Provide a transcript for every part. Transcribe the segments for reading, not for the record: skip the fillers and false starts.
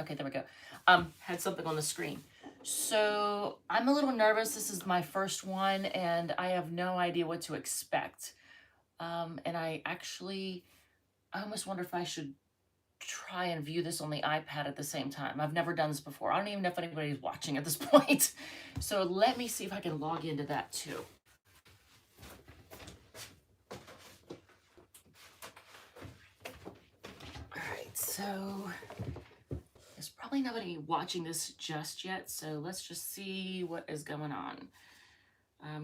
Okay, there we go. Had something on the screen. So I'm a little nervous. This is my first one, and I have no idea what to expect. And I almost wonder if I should try and view this on the iPad at the same time. I've never done this before. I don't even know if anybody's watching at this point. So let me see if I can log into that too. All right, so there's probably nobody watching this just yet. So let's just see what is going on.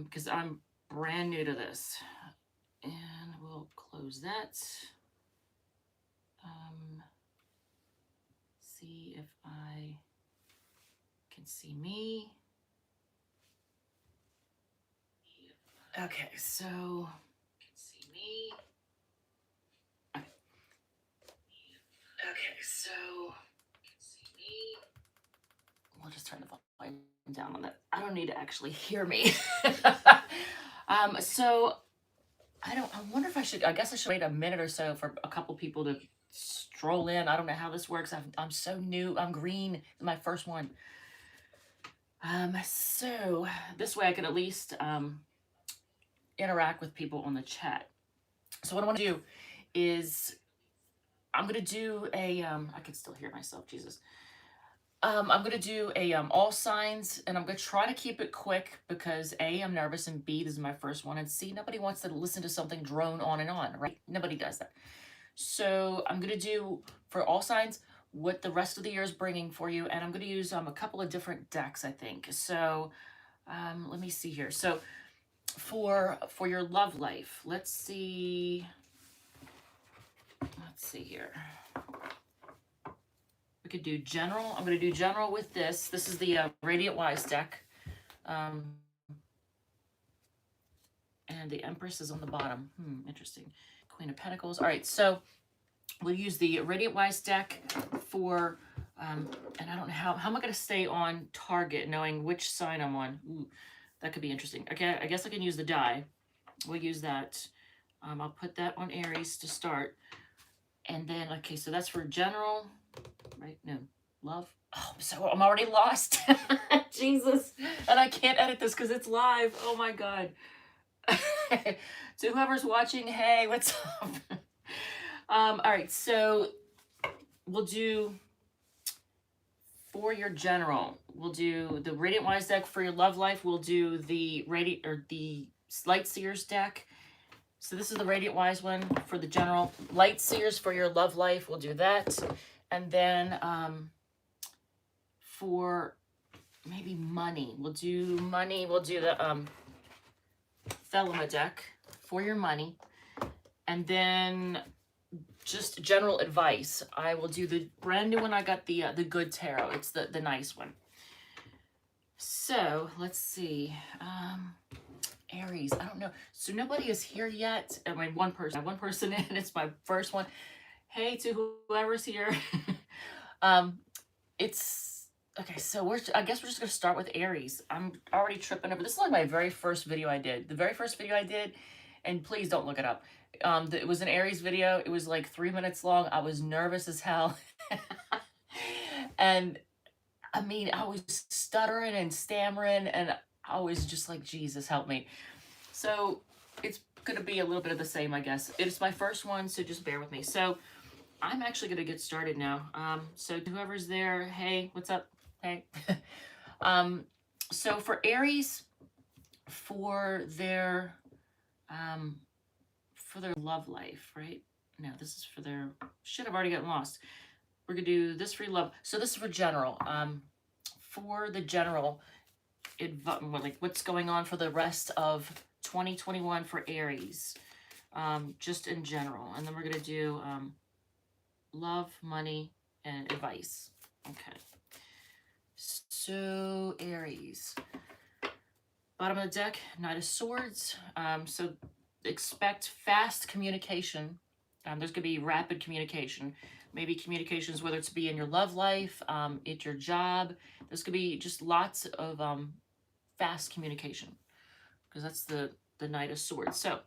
Because I'm brand new to this. And we'll close that. See if I can see me. Okay, so can see me. Okay, so can see me. We'll just turn the volume down on that. I don't need to actually hear me. So I wonder if I guess I should wait a minute or so for a couple people to stroll in. I don't know how this works. I'm so new. I'm green. My first one. So this way I could at least interact with people on the chat. So what I want to do is I'm going to do a I can still hear myself, Jesus. I'm going to do a all signs, and I'm going to try to keep it quick because A, I'm nervous, and B, this is my first one, and C, nobody wants to listen to something drone on and on, right? Nobody does that. So I'm going to do, for all signs, what the rest of the year is bringing for you, and I'm going to use a couple of different decks, I think. So let me see here. So for your love life, let's see here. We could do general. I'm going to do general with this. This is the Radiant Wise deck. And the Empress is on the bottom. Interesting. Queen of Pentacles. All right, so we'll use the Radiant Wise deck for, and I don't know how am I going to stay on target knowing which sign I'm on? Ooh, that could be interesting. Okay, I guess I can use the die. We'll use that. I'll put that on Aries to start. And then, okay, so that's for general, right? No, love. Oh, so I'm already lost. Jesus. And I can't edit this because it's live. Oh my God. So whoever's watching, hey, what's up? All right, so we'll do, for your general, we'll do the Radiant Wise deck. For your love life, we'll do the Light Seers deck. So this is the Radiant Wise one for the general. Light Seers for your love life, we'll do that. And then for maybe money, we'll do the Thelema deck for your money. And then just general advice, I will do the brand new one. I got the Good Tarot. It's the nice one. So let's see. Aries, I don't know. So nobody is here yet. I mean, one person in. It's my first one. Hey to whoever's here. It's okay. So I guess we're just gonna start with Aries. I'm already tripping over. This is like my very first video I did. The very first video I did, and please don't look it up. It was an Aries video. It was like 3 minutes long. I was nervous as hell. And I mean, I was stuttering and stammering, and I was just like, Jesus, help me. So it's going to be a little bit of the same, I guess. It's my first one, so just bear with me. So I'm actually going to get started now. So whoever's there, hey, what's up? Hey. So for Aries, for their love life, right? No, this is for their, shit, I've already gotten lost. We're going to do this for your love. So this is for general. For the general, like what's going on for the rest of 2021 for Aries, just in general. And then we're going to do love, money, and advice. Okay. So Aries. Bottom of the deck, Knight of Swords. So expect fast communication. There's going to be rapid communication. Maybe communications, whether it's be in your love life, at your job. There's going to be just lots of fast communication, because that's the Knight of Swords. So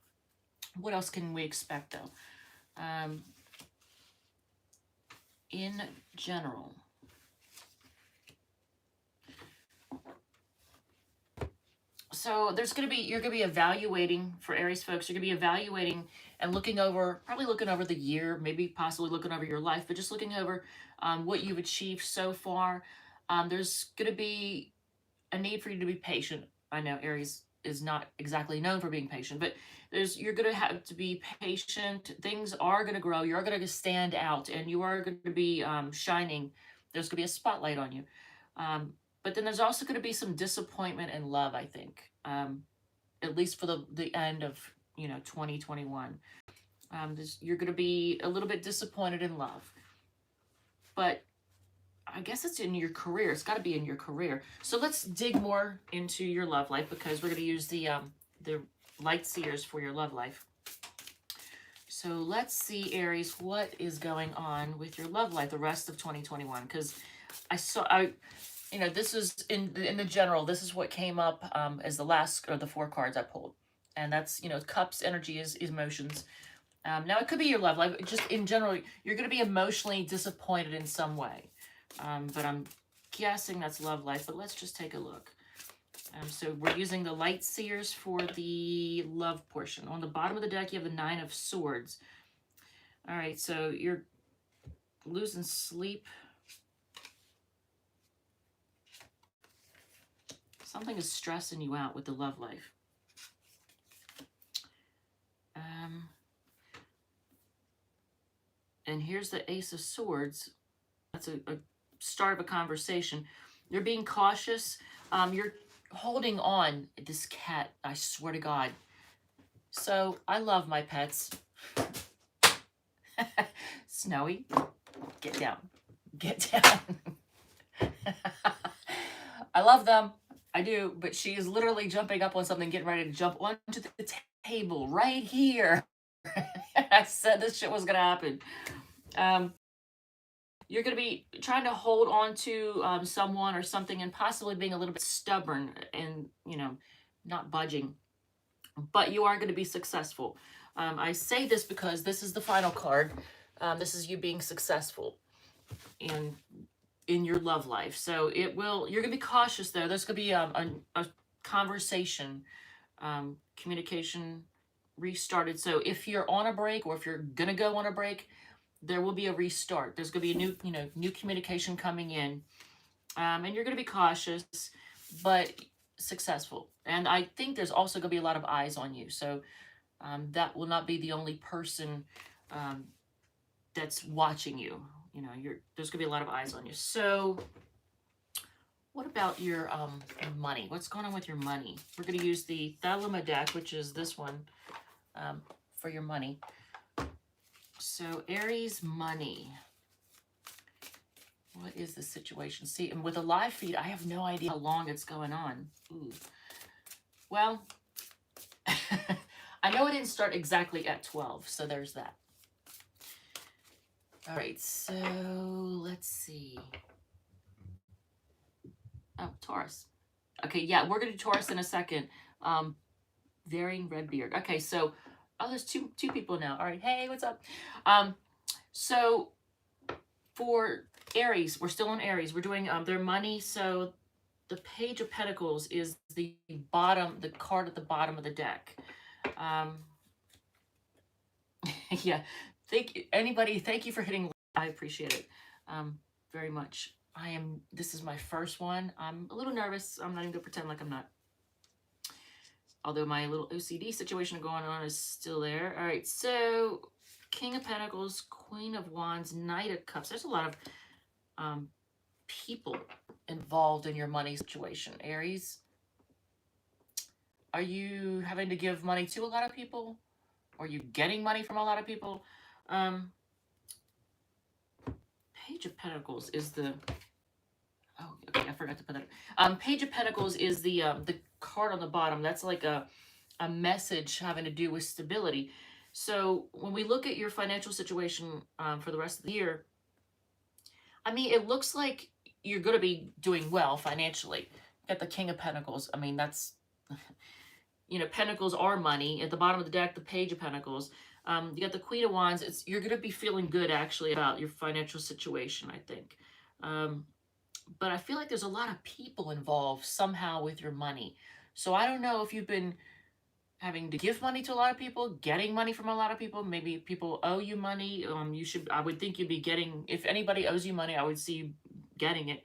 what else can we expect, though? In general, So you're gonna be evaluating for Aries folks. You're gonna be evaluating and looking over, probably looking over the year, maybe possibly looking over your life, but just looking over what you've achieved so far. There's gonna be a need for you to be patient. I know Aries is not exactly known for being patient, but you're gonna have to be patient. Things are gonna grow. You're gonna stand out, and you are gonna be shining. There's gonna be a spotlight on you. But then there's also going to be some disappointment in love, I think, at least for the end of 2021. You're going to be a little bit disappointed in love, but I guess it's in your career. It's got to be in your career. So let's dig more into your love life, because we're going to use the light seers for your love life. So let's see, Aries, what is going on with your love life the rest of 2021? Because this is in the general, this is what came up as the last, or the 4 cards I pulled. And that's, cups, energy is emotions. Now it could be your love life. Just in general, you're going to be emotionally disappointed in some way. But I'm guessing that's love life, but let's just take a look. So we're using the light seers for the love portion. On the bottom of the deck, you have the 9 of Swords. All right, so you're losing sleep. Something is stressing you out with the love life. And here's the Ace of Swords. That's a start of a conversation. You're being cautious. You're holding on. This cat, I swear to God. So I love my pets. Snowy, get down. Get down. I love them. I do, but she is literally jumping up on something, getting ready to jump onto the table right here. I said this shit was going to happen. You're going to be trying to hold on to someone or something, and possibly being a little bit stubborn and, not budging. But you are going to be successful. I say this because this is the final card. This is you being successful in your love life. So you're going to be cautious though. There's going to be a conversation, communication restarted. So if you're on a break, or if you're going to go on a break, there will be a restart. There's going to be a new communication coming in. And you're going to be cautious, but successful. And I think there's also going to be a lot of eyes on you. So that will not be the only person that's watching you. There's going to be a lot of eyes on you. So what about your money? What's going on with your money? We're going to use the Thelema deck, which is this one, for your money. So Aries money. What is the situation? See, and with a live feed, I have no idea how long it's going on. Ooh. Well, I know it didn't start exactly at 12, so there's that. All right, so let's see. Oh, Taurus. Okay, yeah, we're going to do Taurus in a second. Varying red beard. Okay, so, there's two people now. All right, hey, what's up? So for Aries, we're still on Aries. We're doing their money. So the Page of Pentacles is the card at the bottom of the deck. Yeah, thank you for hitting. I appreciate it very much. This is my first one. I'm a little nervous. I'm not even gonna pretend like I'm not. Although my little OCD situation going on is still there. All right, so King of Pentacles, Queen of Wands, Knight of Cups. There's a lot of people involved in your money situation, Aries. Are you having to give money to a lot of people? Are you getting money from a lot of people? Page of Pentacles is the... Oh, okay, I forgot to put that. Page of Pentacles is the card on the bottom. That's like a message having to do with stability. So when we look at your financial situation for the rest of the year, I mean, it looks like you're going to be doing well financially. Got the King of Pentacles. I mean, that's, Pentacles are money. At the bottom of the deck, the Page of Pentacles. You got the Queen of Wands. You're going to be feeling good, actually, about your financial situation, I think. But I feel like there's a lot of people involved somehow with your money. So I don't know if you've been having to give money to a lot of people, getting money from a lot of people. Maybe people owe you money. I would think you'd be getting, if anybody owes you money, I would see you getting it.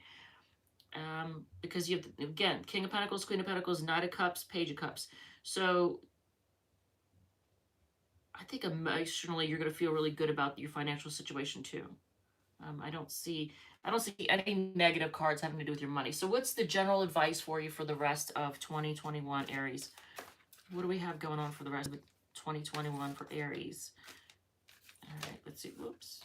Because you have, again, King of Pentacles, Queen of Pentacles, Knight of Cups, Page of Cups. So I think emotionally you're going to feel really good about your financial situation too. I don't see any negative cards having to do with your money. So what's the general advice for you for the rest of 2021, Aries? What do we have going on for the rest of 2021 for Aries? All right, let's see. Whoops.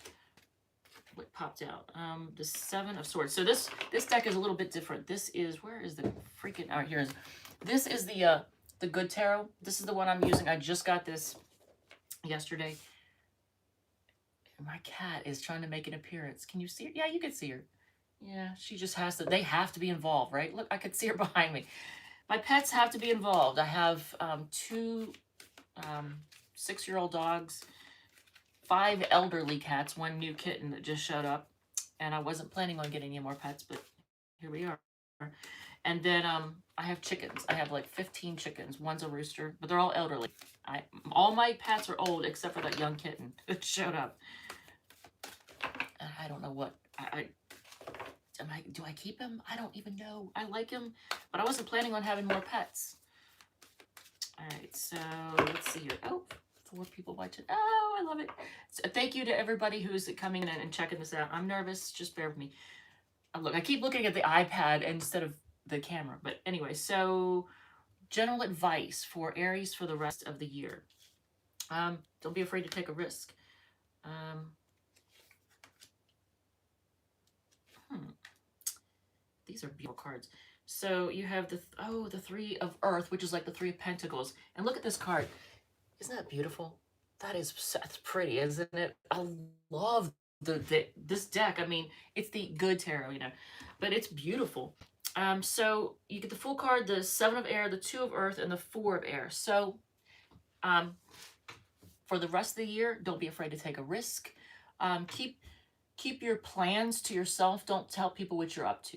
What popped out? The Seven of Swords. So this deck is a little bit different. This is, where is the freaking, all right, here is, this is the Good Tarot. This is the one I'm using. I just got this yesterday. My cat is trying to make an appearance. Can you see her? Yeah, you can see her. Yeah, she just has to, they have to be involved, right? Look, I could see her behind me. My pets have to be involved. I have 2 6-year-old dogs, 5 elderly cats, 1 new kitten that just showed up. And I wasn't planning on getting any more pets, but here we are. And then I have chickens. I have like 15 chickens. One's a rooster, but they're all elderly. All my pets are old except for that young kitten that showed up. I don't know what do I keep him? I don't even know. I like him, but I wasn't planning on having more pets. All right, so let's see here. Oh, 4 people watching. Oh, I love it. So thank you to everybody who's coming in and checking this out. I'm nervous. Just bear with me. Look, I keep looking at the iPad instead of the camera. But anyway, so general advice for Aries for the rest of the year. Don't be afraid to take a risk. These are beautiful cards. So you have the 3 of Earth, which is like the 3 of Pentacles. And look at this card. Isn't that beautiful? That's pretty, isn't it? I love this deck. I mean, it's the Good Tarot, you know, but it's beautiful. So you get the full card, the 7 of Air, the 2 of Earth, and the 4 of Air. So for the rest of the year, don't be afraid to take a risk. Keep your plans to yourself. Don't tell people what you're up to.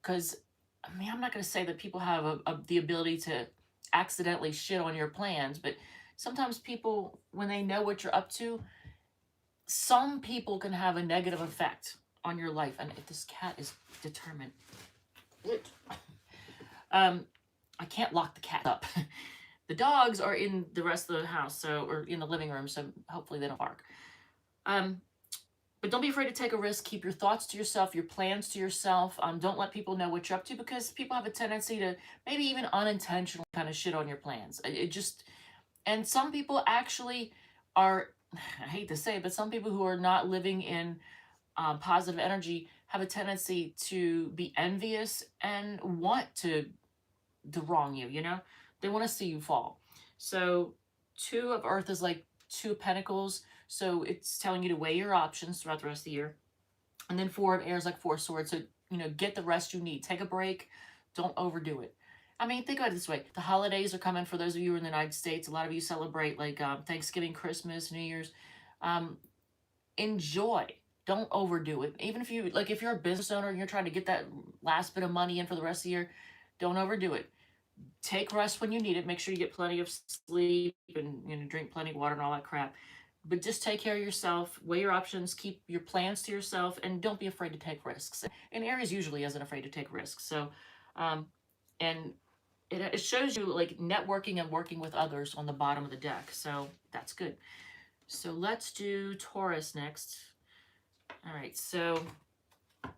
Because, I mean, I'm not going to say that people have the ability to accidentally shit on your plans, but sometimes people, when they know what you're up to, some people can have a negative effect on your life. And if this cat is determined. I can't lock the cat up. The dogs are in the rest of the house, or in the living room, so hopefully they don't bark. But don't be afraid to take a risk. Keep your thoughts to yourself, your plans to yourself. Don't let people know what you're up to, because people have a tendency to maybe even unintentionally kind of shit on your plans. And some people actually are, I hate to say it, but some people who are not living in positive energy have a tendency to be envious and want to wrong you, you know? They want to see you fall. So 2 of Earth is like 2 of Pentacles. So it's telling you to weigh your options throughout the rest of the year. And then 4 of Air is like 4 swords. So, you know, get the rest you need. Take a break. Don't overdo it. I mean, think about it this way. The holidays are coming for those of you who are in the United States. A lot of you celebrate like Thanksgiving, Christmas, New Year's. Enjoy. Don't overdo it. Even if if you're a business owner and you're trying to get that last bit of money in for the rest of the year, don't overdo it. Take rest when you need it. Make sure you get plenty of sleep and, you know, drink plenty of water and all that crap. But just take care of yourself, weigh your options, keep your plans to yourself, and don't be afraid to take risks. And Aries usually isn't afraid to take risks. So, and it shows you like networking and working with others on the bottom of the deck. So that's good. So let's do Taurus next. All right, so I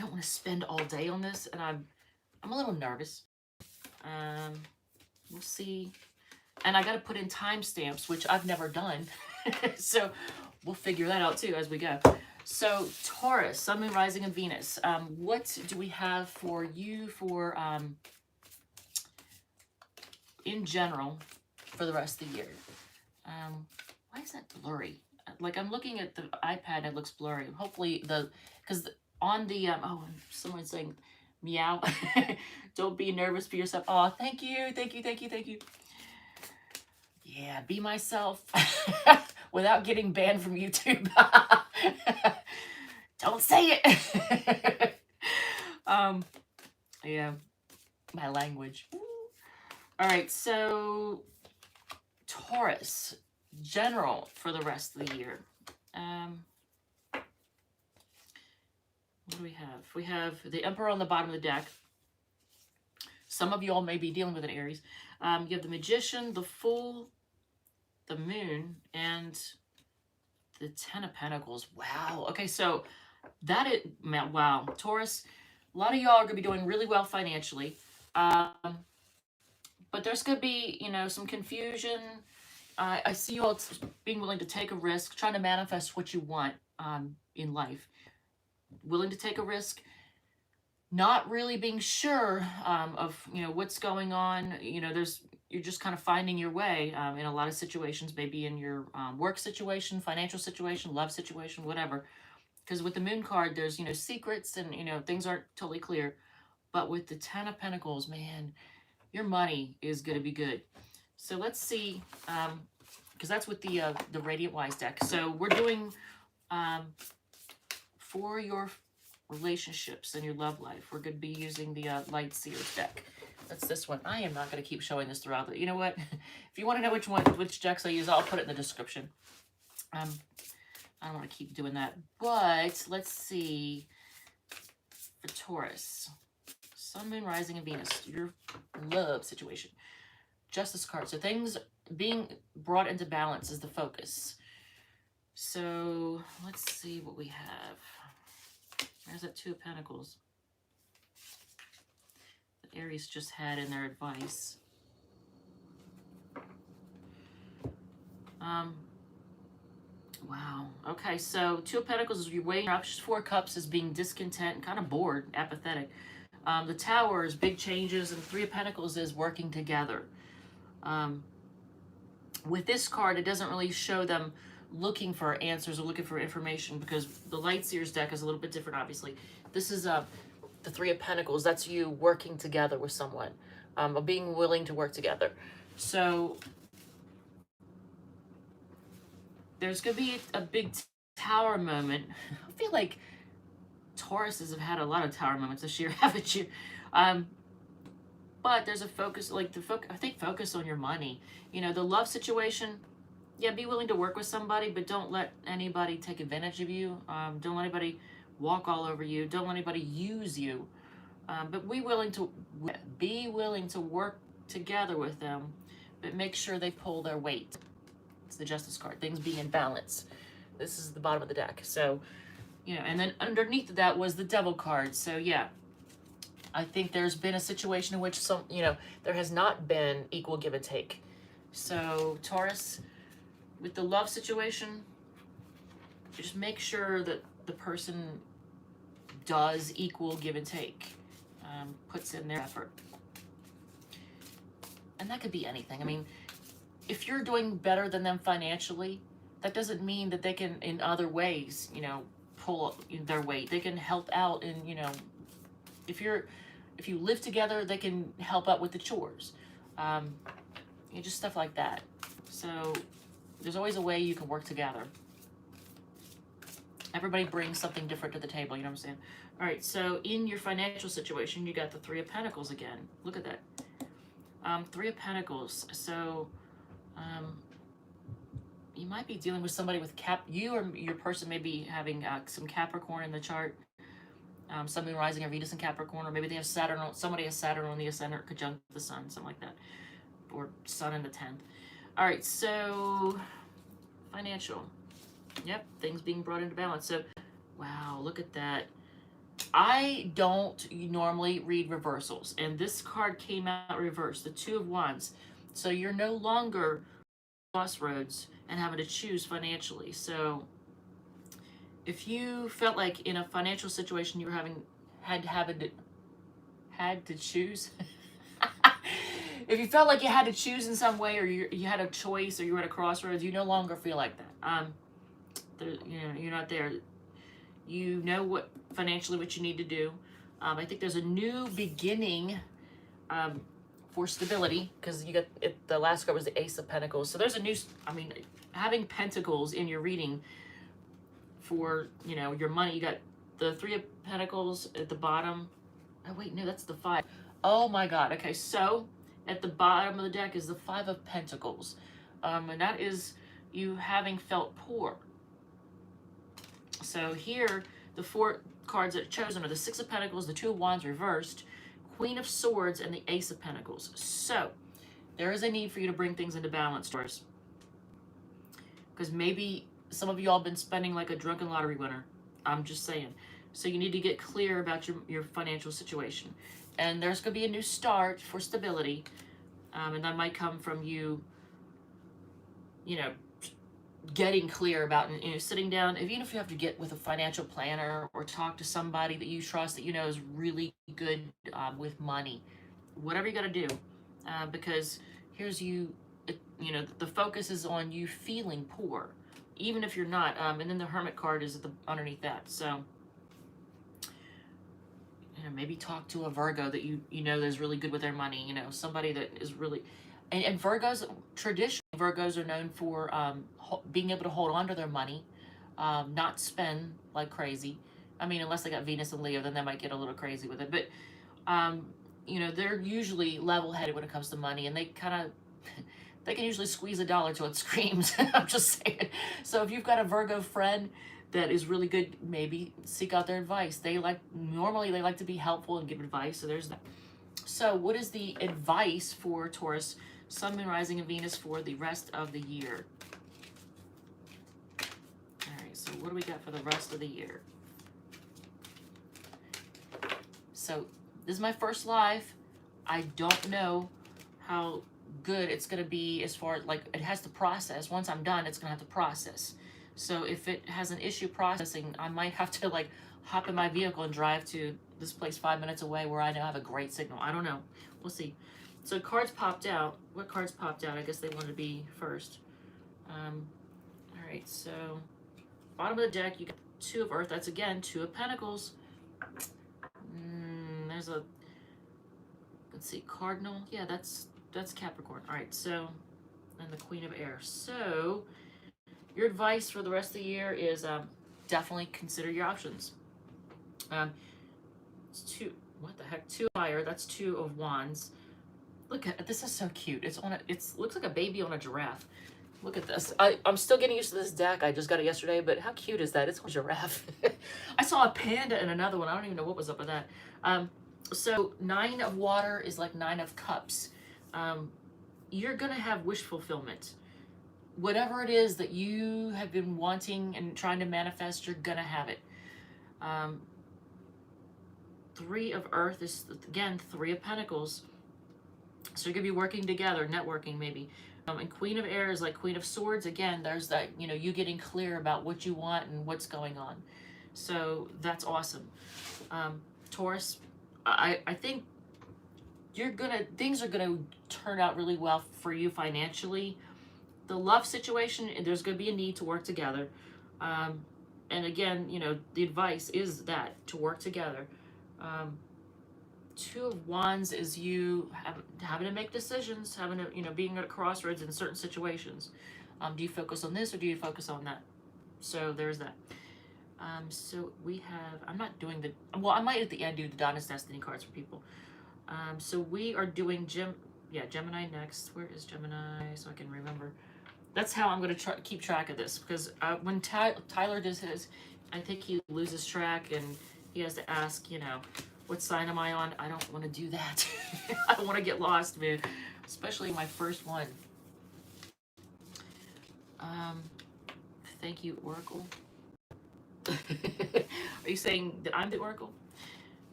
don't want to spend all day on this, and I'm a little nervous. We'll see. And I got to put in timestamps, which I've never done. So we'll figure that out too as we go. So Taurus, Sun, Moon, Rising, and Venus. What do we have for you for in general for the rest of the year? Why is that blurry? Like I'm looking at the iPad and it looks blurry. Hopefully because on the someone's saying meow. Don't be nervous for yourself. Oh, thank you. Yeah, be myself without getting banned from YouTube. Don't say it. Yeah, my language. All right, so Taurus, general for the rest of the year. What do we have? We have the Emperor on the bottom of the deck. Some of y'all may be dealing with an Aries. You have the Magician, the Fool, the Moon, and the Ten of Pentacles. Wow. Okay, so that is, wow. Taurus, a lot of y'all are going to be doing really well financially. But there's going to be, you know, some confusion. I see you all being willing to take a risk, trying to manifest what you want in life. Willing to take a risk, not really being sure of, you know, what's going on. You know, you're just kind of finding your way in a lot of situations, maybe in your work situation, financial situation, love situation, whatever. Because with the Moon card, there's, you know, secrets and, you know, things aren't totally clear. But with the Ten of Pentacles, man, your money is going to be good. So let's see, because that's with the Radiant Wise deck. So we're doing for your relationships and your love life, we're going to be using the Light Seers deck. That's this one. I am not going to keep showing this throughout. You know what? If you want to know which decks I use, I'll put it in the description. I don't want to keep doing that. But let's see. For Taurus, Sun, Moon, Rising, and Venus, your love situation. Justice card. So things being brought into balance is the focus. So let's see what we have. There's that Two of Pentacles that Aries just had in their advice. Wow. Okay, so Two of Pentacles is you're weighing options. Four Cups is being discontent, kind of bored, apathetic. The Tower is big changes, and Three of Pentacles is working together. With this card, it doesn't really show them looking for answers or looking for information, because the Light Seers deck is a little bit different, obviously. This is the Three of Pentacles. That's you working together with someone, being willing to work together. So there's going to be a big Tower moment. I feel like Tauruses have had a lot of Tower moments this year, haven't you? But there's a focus, like I think focus on your money. You know, the love situation, yeah, be willing to work with somebody, but don't let anybody take advantage of you. Don't let anybody walk all over you. Don't let anybody use you. But be willing to work together with them, but make sure they pull their weight. It's the Justice card. Things being in balance. This is the bottom of the deck. So, you know, and then underneath that was the Devil card. So, yeah, I think there's been a situation in which there has not been equal give and take. So, Taurus, with the love situation, just make sure that the person does equal give and take, puts in their effort. And that could be anything. I mean, if you're doing better than them financially, that doesn't mean that they can, in other ways, you know, pull their weight. They can help out in, you know, if you live together, they can help out with the chores. Just stuff like that. So there's always a way you can work together. Everybody brings something different to the table, you know what I'm saying? All right, so in your financial situation, you got the Three of Pentacles again. Look at that. Three of Pentacles. So you might be dealing with somebody with you or your person may be having some Capricorn in the chart. Sun, Moon, Rising, or Venus in Capricorn, or maybe they have Saturn. Somebody has Saturn on the ascendant, conjunct the Sun, something like that, or Sun in the 10th. All right, so financial. Yep, things being brought into balance. So, wow, look at that. I don't normally read reversals, and this card came out reversed, the Two of Wands. So you're no longer crossroads and having to choose financially. So if you felt like in a financial situation you were had to choose, if you felt like you had to choose in some way, or you had a choice, or you were at a crossroads, you no longer feel like that. You're not there. You know what you need to do. I think there's a new beginning for stability, because you got the last card was the Ace of Pentacles. So there's a new, having pentacles in your reading for, your money. You got the Three of Pentacles at the bottom. Oh, wait, no, that's the 5. Oh, my God. Okay, so at the bottom of the deck is the 5 of Pentacles. And that is you having felt poor. So here, the 4 cards that are chosen are the 6 of Pentacles, the 2 of Wands reversed, Queen of Swords, and the Ace of Pentacles. So there is a need for you to bring things into balance, Taurus. Because maybe some of you all have been spending like a drunken lottery winner. I'm just saying. So you need to get clear about your financial situation. And there's going to be a new start for stability. And that might come from you, getting clear about, sitting down, even if you have to get with a financial planner or talk to somebody that you trust that is really good with money. Whatever you got to do. Because here's the focus is on you feeling poor, even if you're not. And then the Hermit card is underneath that. So, maybe talk to a Virgo that you know that's really good with their money. Somebody that is really, and Virgos, traditionally Virgos are known for being able to hold on to their money, not spend like crazy. I mean, unless they got Venus and Leo, then they might get a little crazy with it. But they're usually level-headed when it comes to money, and they kind of they can usually squeeze a dollar till it screams. I'm just saying. So if you've got a Virgo friend that is really good, maybe seek out their advice. Normally they like to be helpful and give advice. So there's that. So what is the advice for Taurus, Sun, Moon, Rising, and Venus for the rest of the year? All right. So what do we got for the rest of the year? So this is my first live. I don't know how good it's going to be as far as, it has to process. Once I'm done, it's going to have to process. So if it has an issue processing, I might have to, hop in my vehicle and drive to this place 5 minutes away where I know I have a great signal. I don't know. We'll see. So cards popped out. What cards popped out? I guess they wanted to be first. All right, so bottom of the deck, you got 2 of Earth. That's, again, 2 of Pentacles. There's a, let's see, Cardinal. Yeah, that's Capricorn. All right, so, and the Queen of Air. So, your advice for the rest of the year is definitely consider your options. It's 2, what the heck, 2 fire. That's 2 of Wands. Look at this, is so cute. Looks like a baby on a giraffe. Look at this. I'm still getting used to this deck. I just got it yesterday, but how cute is that? It's a giraffe. I saw a panda in another one. I don't even know what was up with that. So 9 of water is like 9 of cups. You're going to have wish fulfillment. Whatever it is that you have been wanting and trying to manifest, you're going to have it. 3 of Earth is, again, 3 of Pentacles. So you're going to be working together, networking maybe. And Queen of Air is like Queen of Swords. Again, there's that, you getting clear about what you want and what's going on. So that's awesome. Taurus, I think things are going to turn out really well for you financially. The love situation, there's going to be a need to work together. And again, the advice is that, to work together. 2 of Wands is you having to make decisions, having to, being at a crossroads in certain situations. Do you focus on this or do you focus on that? So there's that. So we have, I'm not doing I might at the end do the Donna's Destiny cards for people. So we are doing Gemini next. Where is Gemini? So I can remember. That's how I'm going to keep track of this, because when Tyler does his, I think he loses track and he has to ask, what sign am I on? I don't want to do that. I don't want to get lost, man. Especially my first one. Thank you, Oracle. Are you saying that I'm the Oracle?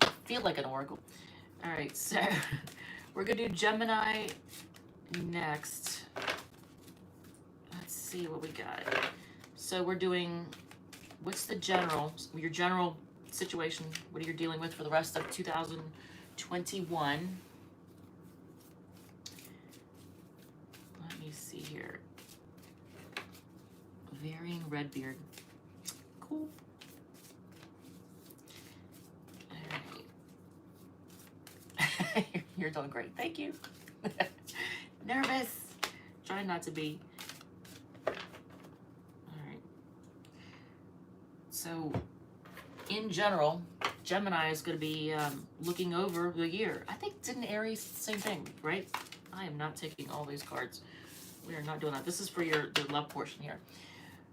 I feel like an Oracle. All right, so we're going to do Gemini next. Let's see what we got. So we're doing, what's your general situation, what are you dealing with for the rest of 2021? Let me see here. Varying Redbeard. Cool. All right. You're doing great. Thank you. Nervous. Trying not to be. All right. So, in general, Gemini is going to be looking over the year. I think, didn't Aries, same thing, right? I am not taking all these cards. We are not doing that. This is for the love portion here.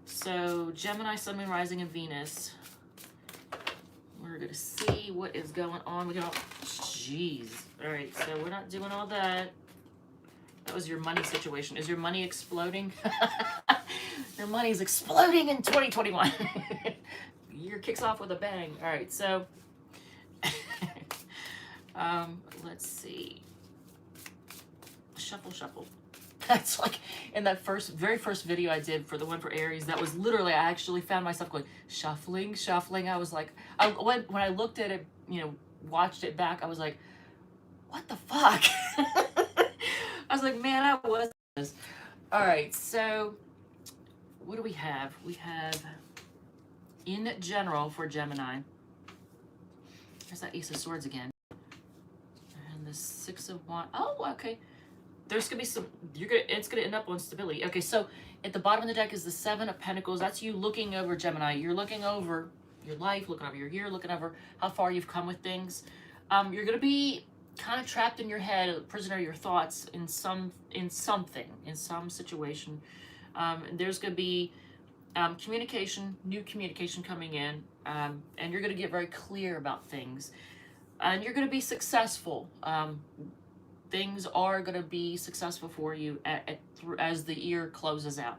So Gemini, Sun, Moon, Rising, and Venus. We're going to see what is going on with y'all. Jeez. All right, so we're not doing all that. That was your money situation. Is your money exploding? Your money's exploding in 2021. Year kicks off with a bang. All right, so let's see. Shuffle. That's like in that very first video I did for the one for Aries. That was literally, I actually found myself going shuffling. I was like, when I looked at it, watched it back, I was like, what the fuck? I was like, man, I was this. All right, so what do we have? We have in general for Gemini. There's that Ace of Swords again. And the Six of Wands. Oh, okay. There's gonna be some, it's gonna end up on stability. Okay, so at the bottom of the deck is the Seven of Pentacles. That's you looking over, Gemini. You're looking over your life, looking over your year, looking over how far you've come with things. You're gonna be kind of trapped in your head, a prisoner of your thoughts in some situation. There's gonna be new communication coming in, and you're gonna get very clear about things, and you're gonna be successful. Things are going to be successful for you as the year closes out.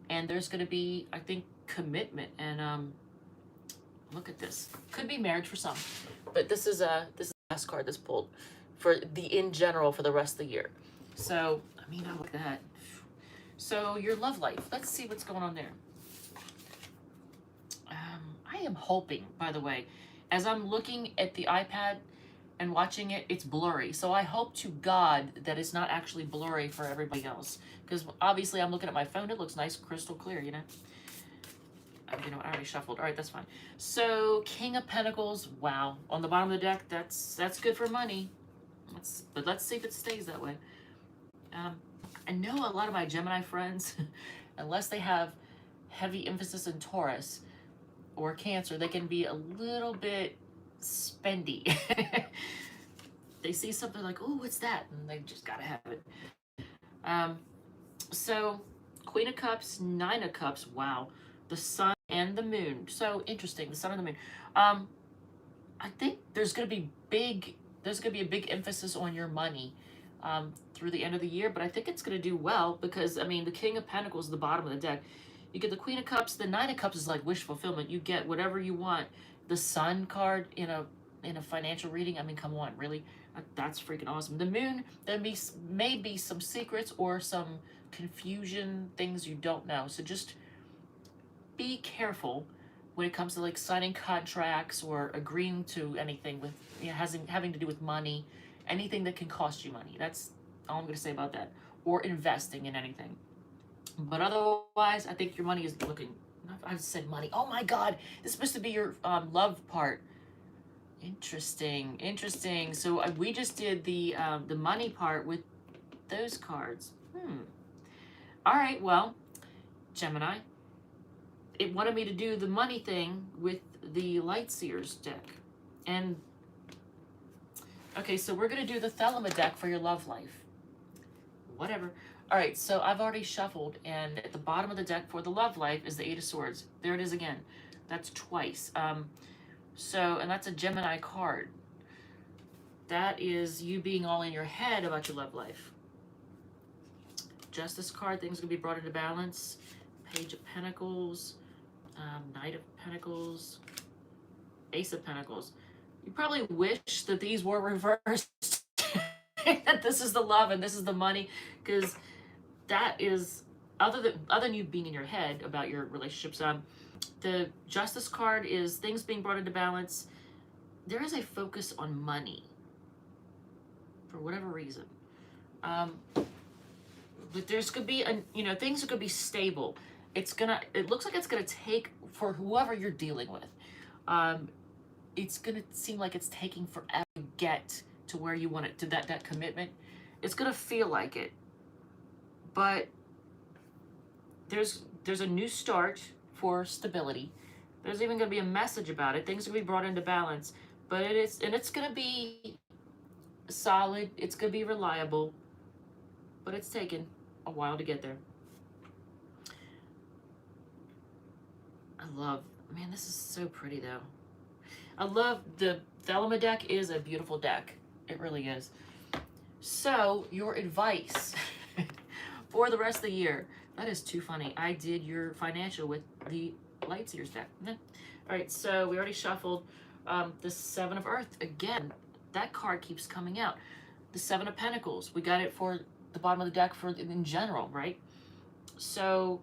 And there's going to be, I think, commitment. And look at this. Could be marriage for some. But this is the last card that's pulled for the in general for the rest of the year. So, I mean, I like that. So, your love life. Let's see what's going on there. I am hoping, by the way, as I'm looking at the iPad and watching it, it's blurry. So I hope to God that it's not actually blurry for everybody else. Because obviously I'm looking at my phone, it looks nice, crystal clear, I already shuffled. All right, that's fine. So King of Pentacles, wow. On the bottom of the deck, that's good for money. But let's see if it stays that way. I know a lot of my Gemini friends, unless they have heavy emphasis in Taurus or Cancer, they can be a little bit spendy. They see something like, oh, what's that? And they just gotta have it. So Queen of Cups, Nine of Cups, wow. The Sun and the Moon. So interesting, the Sun and the Moon. I think there's gonna be a big emphasis on your money through the end of the year, but I think it's gonna do well because, I mean, the King of Pentacles is the bottom of the deck. You get the Queen of Cups, the Nine of Cups is like wish fulfillment. You get whatever you want. The Sun card in a financial reading, I mean, come on, really? That's freaking awesome. The Moon, there may be some secrets or some confusion, things you don't know. So just be careful when it comes to like signing contracts or agreeing to anything with having to do with money, anything that can cost you money. That's all I'm going to say about that. Or investing in anything. But otherwise, I think your money is looking. I said money. Oh my God, this is supposed to be your love part. Interesting. So we just did the money part with those cards. All right, well, Gemini, it wanted me to do the money thing with the Lightseer's deck. And, okay, so we're going to do the Thelema deck for your love life. Whatever. All right, so I've already shuffled, and at the bottom of the deck for the love life is the Eight of Swords. There it is again. That's twice. And that's a Gemini card. That is you being all in your head about your love life. Justice card, things can be brought into balance. Page of Pentacles, Knight of Pentacles, Ace of Pentacles. You probably wish that these were reversed. That this is the love and this is the money, because that is, other than you being in your head about your relationships, the Justice card is things being brought into balance. There is a focus on money for whatever reason. But there's could be things are gonna be stable. It looks like it's gonna take, for whoever you're dealing with, it's gonna seem like it's taking forever to get to where you want it, to that commitment. It's gonna feel like it. But there's a new start for stability. There's even going to be a message about it. Things are going to be brought into balance. But it's going to be solid. It's going to be reliable. But it's taken a while to get there. Man, this is so pretty though. I love the Thelema deck is a beautiful deck. It really is. So your advice for the rest of the year. That is too funny. I did your financial with the Lightseers deck. All right, so we already shuffled the Seven of Earth. Again, that card keeps coming out. The Seven of Pentacles. We got it for the bottom of the deck for in general, right? So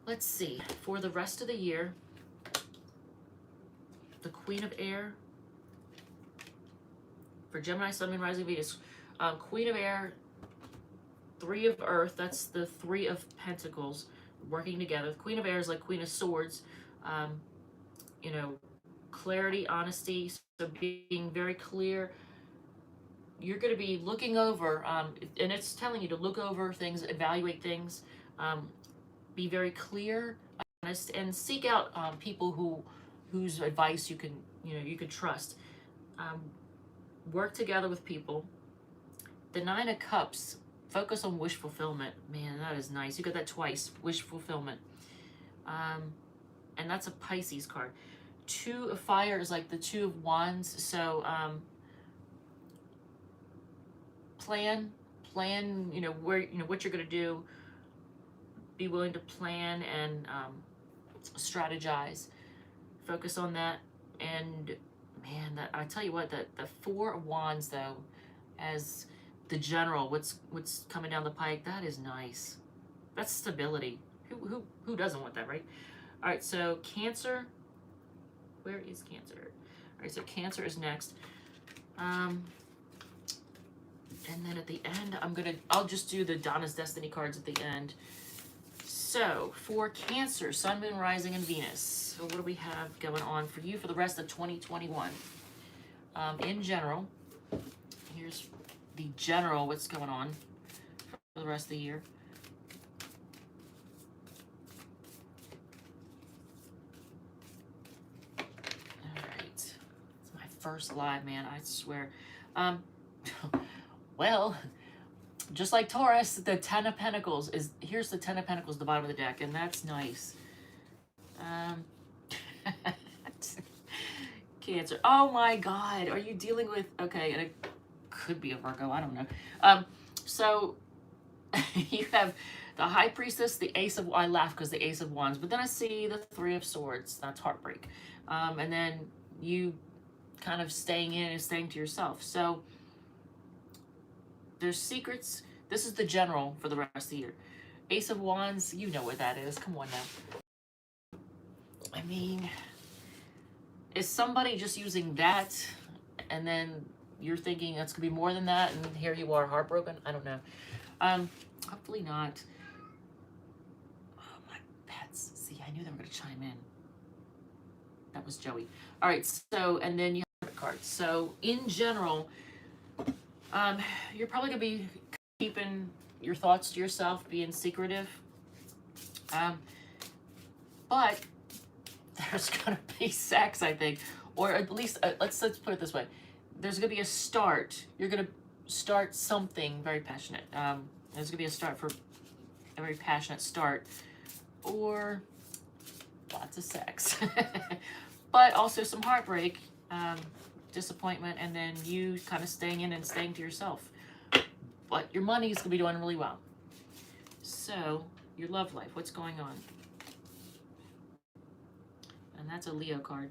let's see. For the rest of the year, the Queen of Air. For Gemini, Sun, Moon, Rising, Venus. Queen of Air, Three of Earth. That's the Three of Pentacles working together. Queen of Air is like Queen of Swords. You know, clarity, honesty. So being very clear. You're going to be looking over, and it's telling you to look over things, evaluate things, be very clear, honest, and seek out people whose advice you can trust. Work together with people. The Nine of Cups, focus on wish fulfillment. Man, that is nice. You got that twice, wish fulfillment. And that's a Pisces card. Two of Fire is like the Two of Wands. So plan, what you're going to do. Be willing to plan and strategize. Focus on that. And man, that I tell you what, the Four of Wands though, as the general, what's coming down the pike, that is nice. That's stability. Who doesn't want that, right? All right, so Cancer. Where is Cancer? All right, so Cancer is next. And then at the end, I'll just do the Donna's Destiny cards at the end. So for Cancer, Sun, Moon, Rising, and Venus. So what do we have going on for you for the rest of 2021? In general, here's the general, what's going on for the rest of the year. All right. It's my first live, man, I swear. Well, just like Taurus, the Ten of Pentacles here's the Ten of Pentacles, the bottom of the deck, and that's nice. Cancer. Oh my God, are you dealing with? Okay, and it could be a Virgo. I don't know. So you have the High Priestess, the Ace of. I laugh because the Ace of Wands, but then I see the Three of Swords. That's heartbreak. And then you kind of staying in and staying to yourself. So there's secrets. This is the general for the rest of the year. Ace of Wands, you know what that is. Come on now. I mean, is somebody just using that and then you're thinking that's going to be more than that and here you are heartbroken? I don't know. Hopefully not. Oh, my pets. See, I knew they were going to chime in. That was Joey. All right, so, and then you have cards. So, in general, you're probably going to be keeping your thoughts to yourself, being secretive. But there's going to be sex, I think. Or at least, let's put it this way. There's going to be a start. You're going to start something very passionate. There's going to be a start for a very passionate start. Or lots of sex. But also some heartbreak, disappointment, and then you kind of staying in and staying to yourself. But your money is going to be doing really well. So, your love life, what's going on? And that's a Leo card.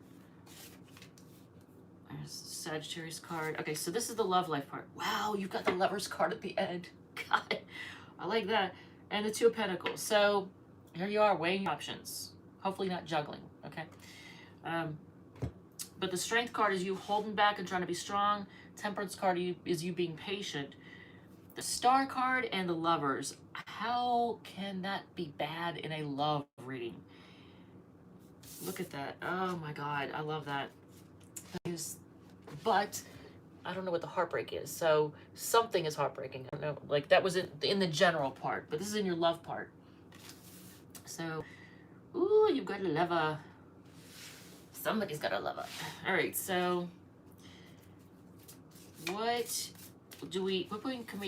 There's a Sagittarius card. Okay, so this is the love life part. Wow, you've got the Lovers card at the end. God, I like that. And the Two of Pentacles. So, here you are, weighing your options. Hopefully not juggling, okay? But the Strength card is you holding back and trying to be strong. Temperance card is you being patient. The Star card and the Lovers. How can that be bad in a love reading? Look at that. Oh my God, I love that. But I don't know what the heartbreak is. So something is heartbreaking. I don't know. Like that was in the general part, but this is in your love part. So, ooh, you've got a lover. Somebody's got to love up. All right, so what can we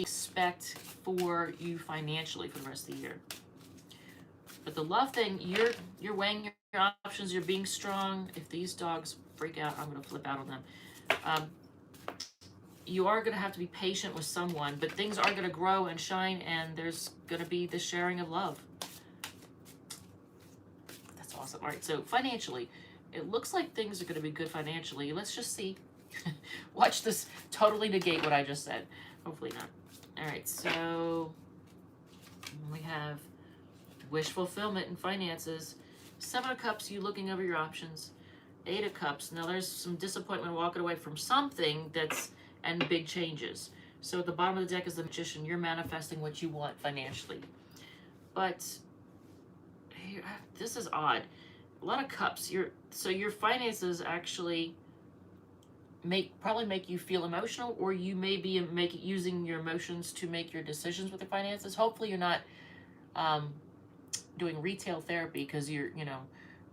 expect for you financially for the rest of the year? But the love thing, you're weighing your options, you're being strong. If these dogs freak out, I'm going to flip out on them. You are going to have to be patient with someone, but things are going to grow and shine, and there's going to be the sharing of love. That's awesome. All right, so financially, it looks like things are going to be good financially. Let's just see. Watch this totally negate what I just said. Hopefully not. All right, so we have wish fulfillment in finances. 7 of Cups, you looking over your options. 8 of Cups, now there's some disappointment walking away from something and big changes. So at the bottom of the deck is the Magician. You're manifesting what you want financially. But here, this is odd. A lot of Cups. So your finances actually probably make you feel emotional, or you may be using your emotions to make your decisions with your finances. Hopefully you're not doing retail therapy because you're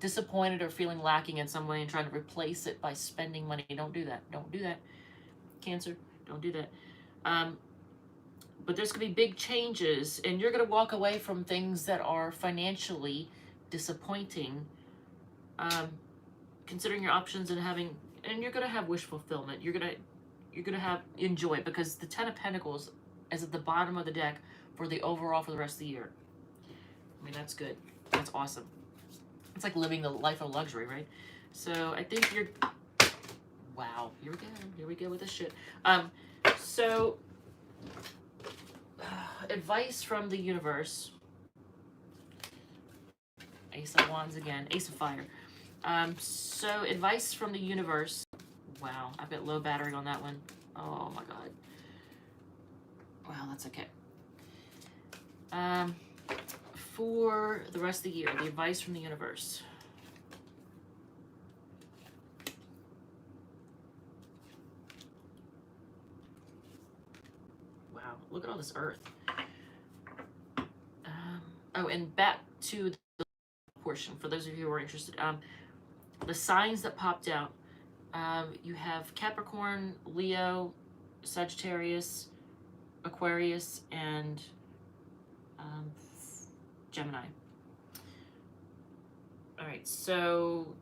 disappointed or feeling lacking in some way and trying to replace it by spending money. Don't do that. Don't do that. Cancer, don't do that. But there's going to be big changes, and you're going to walk away from things that are financially disappointing, considering your options and you're going to have wish fulfillment. You're going to enjoy it, because the 10 of Pentacles is at the bottom of the deck for the overall for the rest of the year. I mean, that's good. That's awesome. It's like living the life of luxury, right? So I think you're... Wow. Here we go. Here we go with this shit. So advice from the universe. Ace of Wands again. Ace of Fire. So advice from the universe. Wow. I've got low battery on that one. Oh my God. Well, that's okay. For the rest of the year, the advice from the universe. Wow, look at all this earth. Oh, and back to the portion, for those of you who are interested. The signs that popped out. You have Capricorn, Leo, Sagittarius, Aquarius, and Gemini. All right, so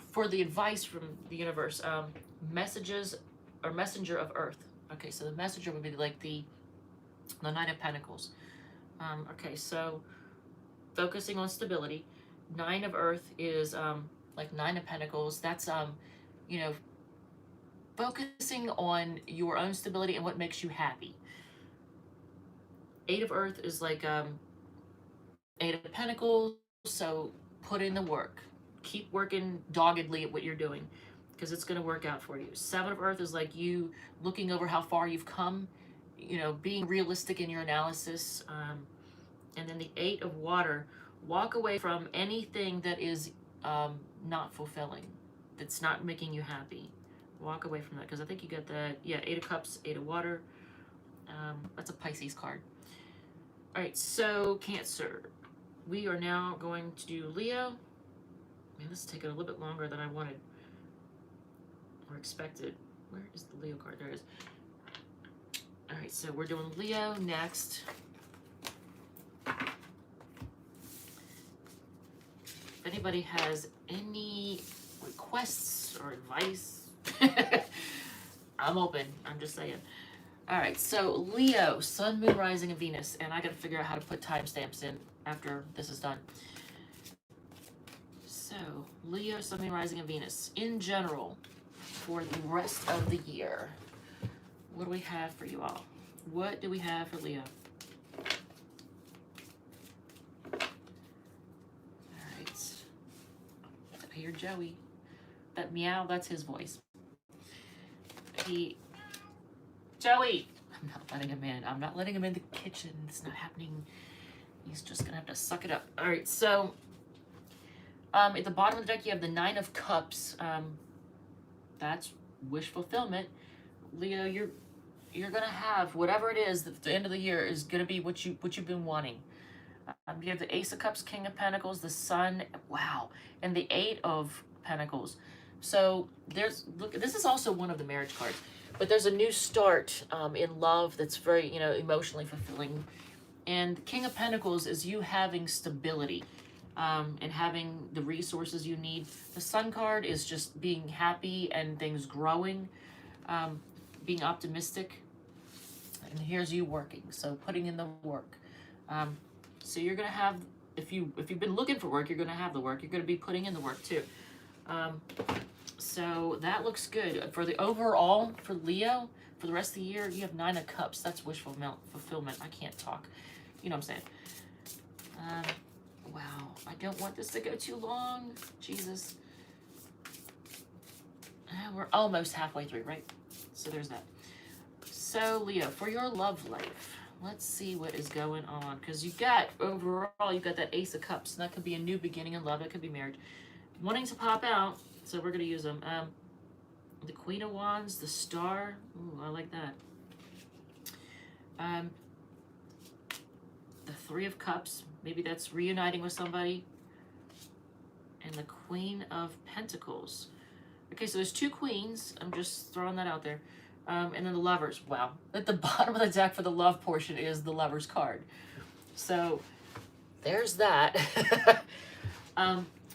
for the advice from the universe, messages or messenger of Earth. Okay, so the messenger would be like the 9 of Pentacles. Okay, so focusing on stability. 9 of Earth is like 9 of Pentacles. That's focusing on your own stability and what makes you happy. 8 of Earth is like 8 of Pentacles, so put in the work. Keep working doggedly at what you're doing, because it's going to work out for you. 7 of Earth is like you looking over how far you've come, being realistic in your analysis. And then the 8 of Water, walk away from anything that is not fulfilling, that's not making you happy. Walk away from that, because I think you got that. Yeah, 8 of Cups, 8 of Water. That's a Pisces card. All right, so Cancer. We are now going to do Leo. Man, this is taking a little bit longer than I wanted or expected. Where is the Leo card? There it is. All right, so we're doing Leo next. If anybody has any requests or advice, I'm open. I'm just saying. All right, so Leo, Sun, Moon, Rising, and Venus. And I got to figure out how to put timestamps in after this is done. So, Leo, Sun, Moon, Rising, and Venus. In general, for the rest of the year, what do we have for you all? What do we have for Leo? All right. I hear Joey. That meow, that's his voice. Joey! I'm not letting him in. I'm not letting him in the kitchen. It's not happening. He's just going to have to suck it up. All right, so at the bottom of the deck, you have the 9 of Cups. That's wish fulfillment. Leo, you're going to have whatever it is at the end of the year is going to be what you've been wanting. You have the Ace of Cups, King of Pentacles, the Sun. Wow. And the 8 of Pentacles. So there's, look, this is also one of the marriage cards, but there's a new start in love that's very, you know, emotionally fulfilling. And King of Pentacles is you having stability and having the resources you need. The Sun card is just being happy and things growing, being optimistic. And here's you working, so putting in the work. So you're gonna have, if you've been looking for work, you're gonna have the work. You're gonna be putting in the work too. So that looks good. For the overall, for Leo, for the rest of the year, you have 9 of Cups. That's wish fulfillment. I can't talk. You know what I'm saying? Wow. I don't want this to go too long. Jesus. We're almost halfway through, right? So there's that. So, Leo, for your love life, let's see what is going on. Because you got, overall, you got that Ace of Cups. And that could be a new beginning in love. That could be marriage. Wanting to pop out, so we're going to use them. The Queen of Wands, the Star. Ooh, I like that. The Three of Cups. Maybe that's reuniting with somebody. And the Queen of Pentacles. Okay, so there's 2 queens. I'm just throwing that out there. And then the Lovers. Wow. At the bottom of the deck for the love portion is the Lovers card. So there's that.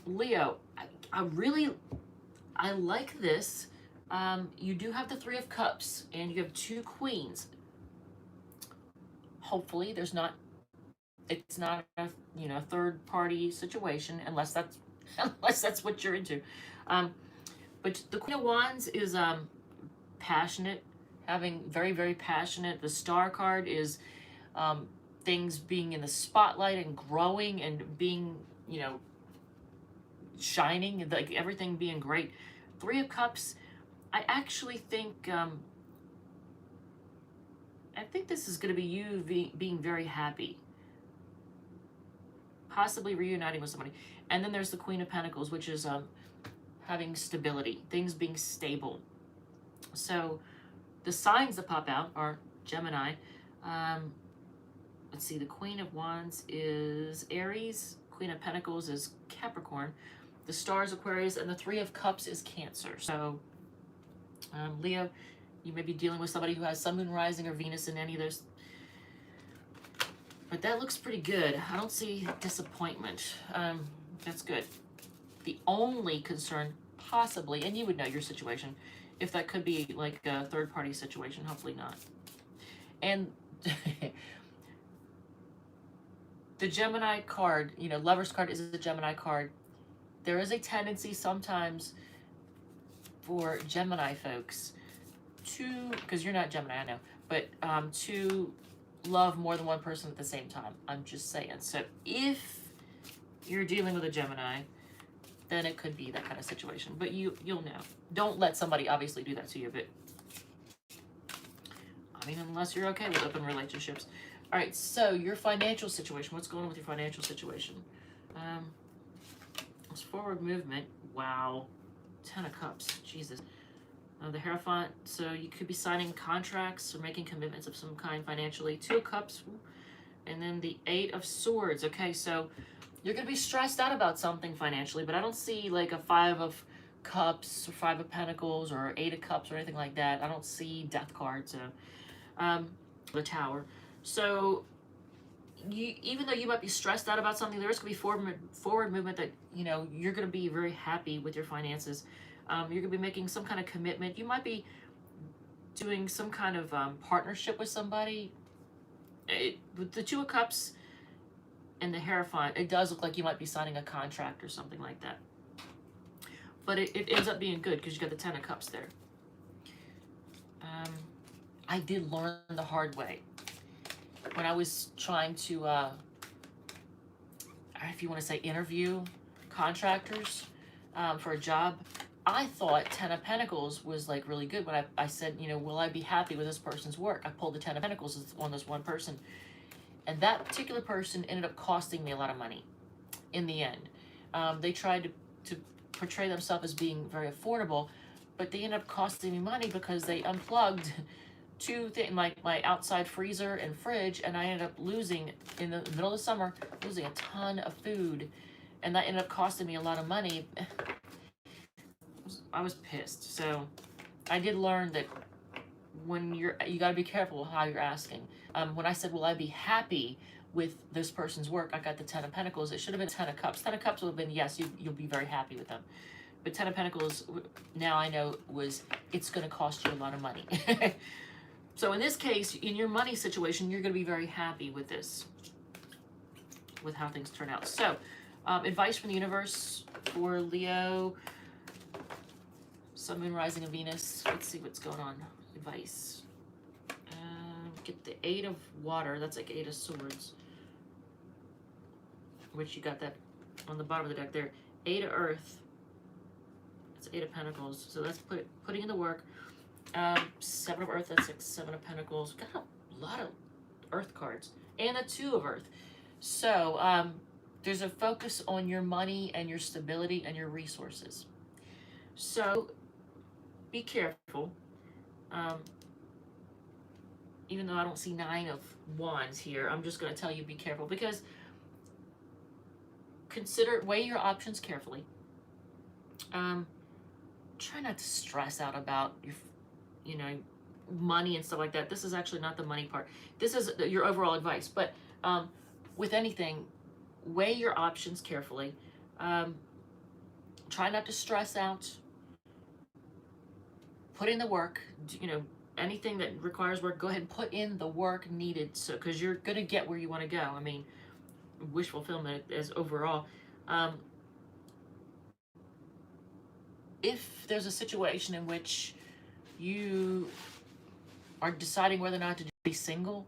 Leo, I like this. You do have the Three of Cups and you have 2 queens. Hopefully it's not a, you know, third party situation unless that's what you're into. But the Queen of Wands is passionate, having very, very passionate. The Star card is things being in the spotlight and growing and being, you know, shining, like everything being great. Three of Cups, I actually think this is going to be you being very happy, possibly reuniting with somebody. And then there's the Queen of Pentacles, which is having stability, things being stable. So the signs that pop out are Gemini. Let's see, the Queen of Wands is Aries, Queen of Pentacles is Capricorn, the Star is Aquarius, and the Three of Cups is Cancer. So Leo, you may be dealing with somebody who has Sun, Moon, Rising, or Venus in any of those. But that looks pretty good. I don't see disappointment. That's good. The only concern, possibly, and you would know your situation, if that could be like a third-party situation, hopefully not. And the Gemini card, you know, Lover's card is a Gemini card. There is a tendency sometimes for Gemini folks to, because you're not Gemini, I know, but to love more than one person at the same time. I'm just saying. So if you're dealing with a Gemini, then it could be that kind of situation. But you'll know. Don't let somebody obviously do that to you, but I mean, unless you're okay with open relationships. All right, so your financial situation. What's going on with your financial situation? It's forward movement. Wow. 10 of Cups. Jesus. The Hierophant. So you could be signing contracts or making commitments of some kind financially. 2 of Cups. And then the 8 of Swords. Okay, so you're going to be stressed out about something financially, but I don't see like a 5 of Cups or 5 of Pentacles or 8 of Cups or anything like that. I don't see Death cards. So, the Tower. So even though you might be stressed out about something, there is going to be forward movement that, you know, you're going to be very happy with your finances. You're going to be making some kind of commitment. You might be doing some kind of partnership with somebody. With the 2 of Cups and the Hierophant, it does look like you might be signing a contract or something like that. But it ends up being good because you got the 10 of Cups there. I did learn the hard way. When I was trying to, if you want to say interview contractors for a job, I thought 10 of Pentacles was like really good. When I said, you know, will I be happy with this person's work? I pulled the 10 of Pentacles on this one person. And that particular person ended up costing me a lot of money in the end. They tried to portray themselves as being very affordable, but they ended up costing me money because they unplugged 2 things, my outside freezer and fridge, and I ended up losing, in the middle of the summer, losing a ton of food. And that ended up costing me a lot of money. I was pissed. So I did learn that when you got to be careful how you're asking. When I said, will I be happy with this person's work, I got the Ten of Pentacles. It should have been Ten of Cups. Ten of Cups would have been, yes, you'll be very happy with them. But Ten of Pentacles, now I know, was it's going to cost you a lot of money. So in this case, in your money situation, you're going to be very happy with this, with how things turn out. So advice from the universe for Leo, Sun, Moon, Rising, and Venus. Let's see what's going on. Advice. Get the Eight of Water. That's like Eight of Swords. Which you got that on the bottom of the deck there. Eight of Earth. That's Eight of Pentacles. So that's putting in the work. Seven of Earth. That's like Seven of Pentacles. Got a lot of Earth cards. And a Two of Earth. So there's a focus on your money and your stability and your resources. So be careful. Even though I don't see Nine of Wands here, I'm just going to tell you be careful, because weigh your options carefully. Try not to stress out about your, money and stuff like that. This is actually not the money part. This is your overall advice. But with anything, weigh your options carefully. Try not to stress out. Put in the work, anything that requires work, go ahead and put in the work needed, so because you're going to get where you want to go. I mean, wish fulfillment is overall. If there's a situation in which you are deciding whether or not to be single,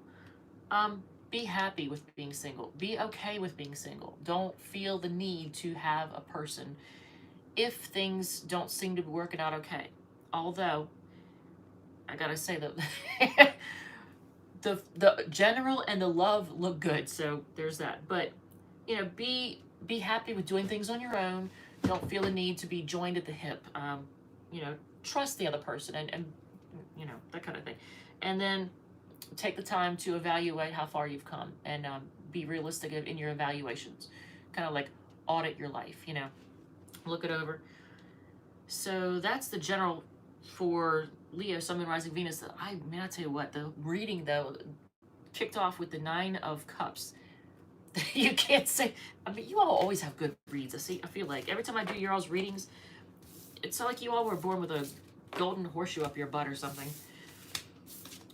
be happy with being single. Be okay with being single. Don't feel the need to have a person if things don't seem to be working out okay. Although, I gotta say that the general and the love look good, so there's that. But be happy with doing things on your own. Don't feel the need to be joined at the hip. Trust the other person and that kind of thing. And then take the time to evaluate how far you've come, and be realistic in your evaluations. Kind of like audit your life. Look it over. So that's the general for Leo, Sun, Moon, Rising, Venus. I tell you what, the reading though kicked off with the Nine of Cups. You can't say. I mean, you all always have good reads. I feel like every time I do your all's readings, it's like you all were born with a golden horseshoe up your butt or something.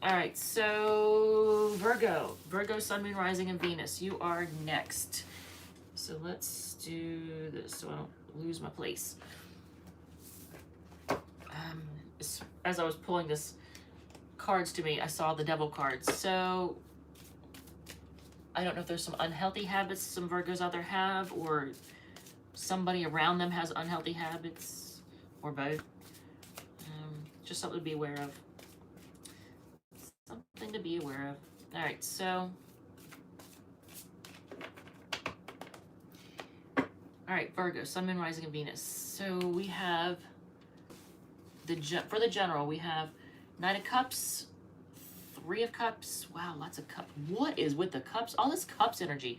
All right, so Virgo, Sun, Moon, Rising, and Venus. You are next. So let's do this so I don't lose my place. As I was pulling this cards to me, I saw the Devil cards. So I don't know if there's some unhealthy habits some Virgos out there have, or somebody around them has unhealthy habits, or both. Just something to be aware of. Something to be aware of. All right, so. All right, Virgo, Sun, Moon, Rising, and Venus. So we have for the general, we have Knight of Cups, Three of Cups. Wow, lots of cups. What is with the cups? All this cups energy.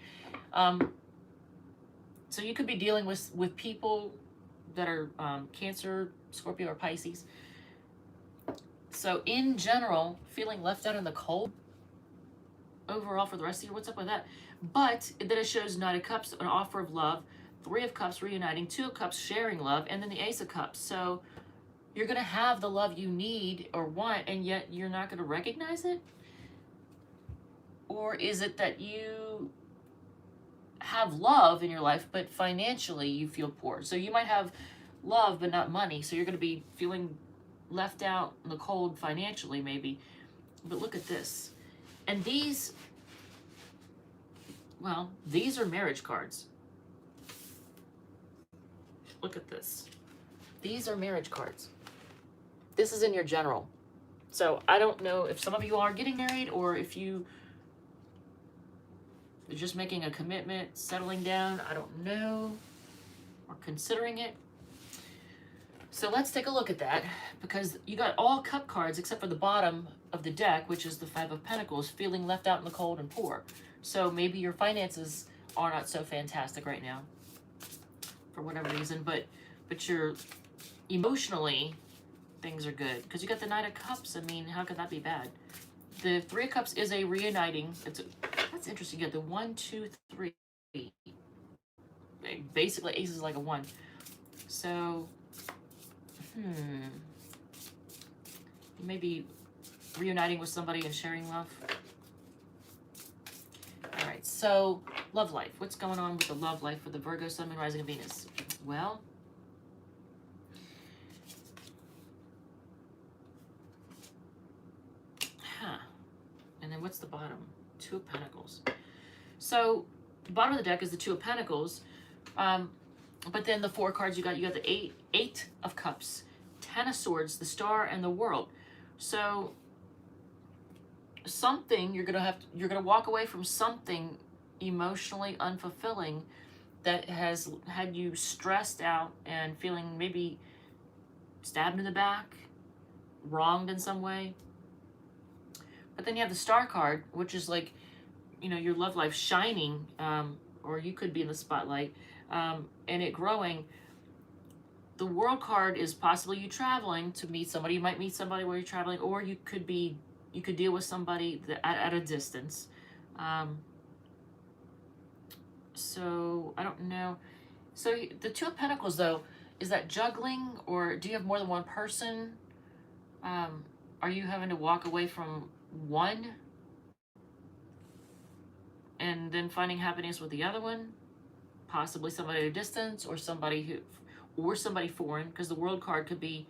So you could be dealing with people that are Cancer, Scorpio, or Pisces. So in general, feeling left out in the cold overall for the rest of the year. What's up with that? But then it shows Knight of Cups, an offer of love, Three of Cups reuniting, Two of Cups sharing love, and then the Ace of Cups. So you're going to have the love you need or want, and yet you're not going to recognize it? Or is it that you have love in your life, but financially you feel poor? So you might have love, but not money. So you're going to be feeling left out in the cold financially, maybe. But look at this. And these are marriage cards. Look at this. These are marriage cards. This is in your general. So I don't know if some of you are getting married, or if you are just making a commitment, settling down. I don't know. Or considering it. So let's take a look at that, because you got all cup cards except for the bottom of the deck, which is the Five of Pentacles, feeling left out in the cold and poor. So maybe your finances are not so fantastic right now for whatever reason, but you're emotionally, things are good. Because you got the Knight of Cups. I mean, how could that be bad? The Three of Cups is a reuniting. That's interesting. You got the 1, 2, 3. Basically, ace is like a 1. So, you may be reuniting with somebody and sharing love. All right, so love life. What's going on with the love life for the Virgo, Sun, Moon, Rising, and Venus? Well, and then what's the bottom? Two of Pentacles. So the bottom of the deck is the Two of Pentacles. But then the 4 cards you got the eight of Cups, 10 of Swords, the Star, and the World. So something you're gonna walk away from something emotionally unfulfilling that has had you stressed out and feeling maybe stabbed in the back, wronged in some way. But then you have the Star card, which is like, your love life shining, or you could be in the spotlight, and it growing. The World card is possibly you traveling to meet somebody. You might meet somebody while you're traveling, or you could deal with somebody at a distance. So I don't know. So the Two of Pentacles, though, is that juggling, or do you have more than one person? Are you having to walk away from one and then finding happiness with the other one? Possibly somebody at a distance, or somebody foreign, because the World card could be,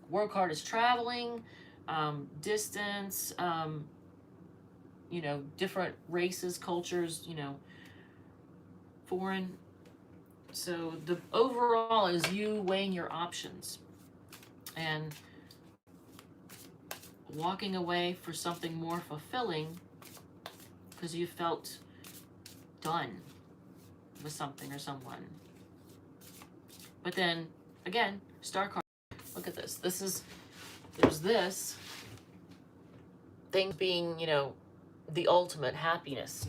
World card is traveling, distance, different races, cultures, foreign. So the overall is you weighing your options and walking away for something more fulfilling because you felt done with something or someone. But then again, Star card, look at this. There's this thing being, the ultimate happiness,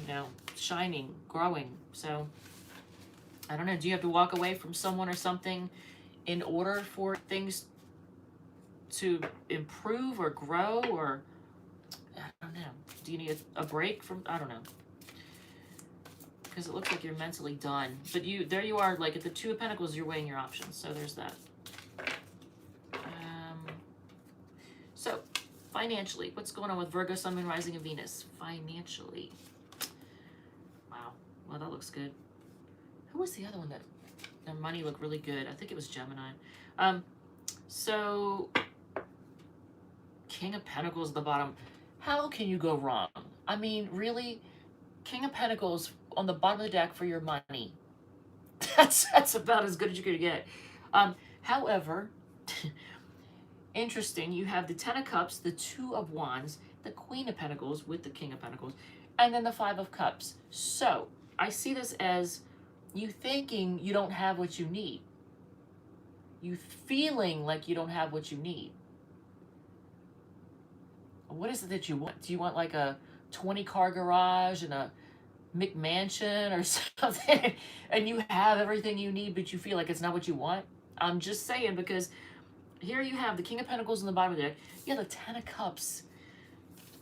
shining, growing. So I don't know, do you have to walk away from someone or something in order for things to improve or grow, or I don't know. Do you need a break from, I don't know. Because it looks like you're mentally done. But there you are, like at the Two of Pentacles, you're weighing your options. So there's that. So financially, what's going on with Virgo, Sun, Moon, Rising, and Venus? Financially. Wow. Well, that looks good. Who was the other one that their money looked really good? I think it was Gemini. So King of Pentacles at the bottom. How can you go wrong? I mean, really? King of Pentacles on the bottom of the deck for your money. That's about as good as you could get. However, interesting, you have the 10 of Cups, the 2 of Wands, the Queen of Pentacles with the King of Pentacles, and then the 5 of Cups. So I see this as you thinking you don't have what you need. You feeling like you don't have what you need. What is it that you want? Do you want like a 20-car garage and a McMansion or something, and you have everything you need, but you feel like it's not what you want? I'm just saying, because here you have the King of Pentacles in the bottom of the deck. You have the 10 of Cups.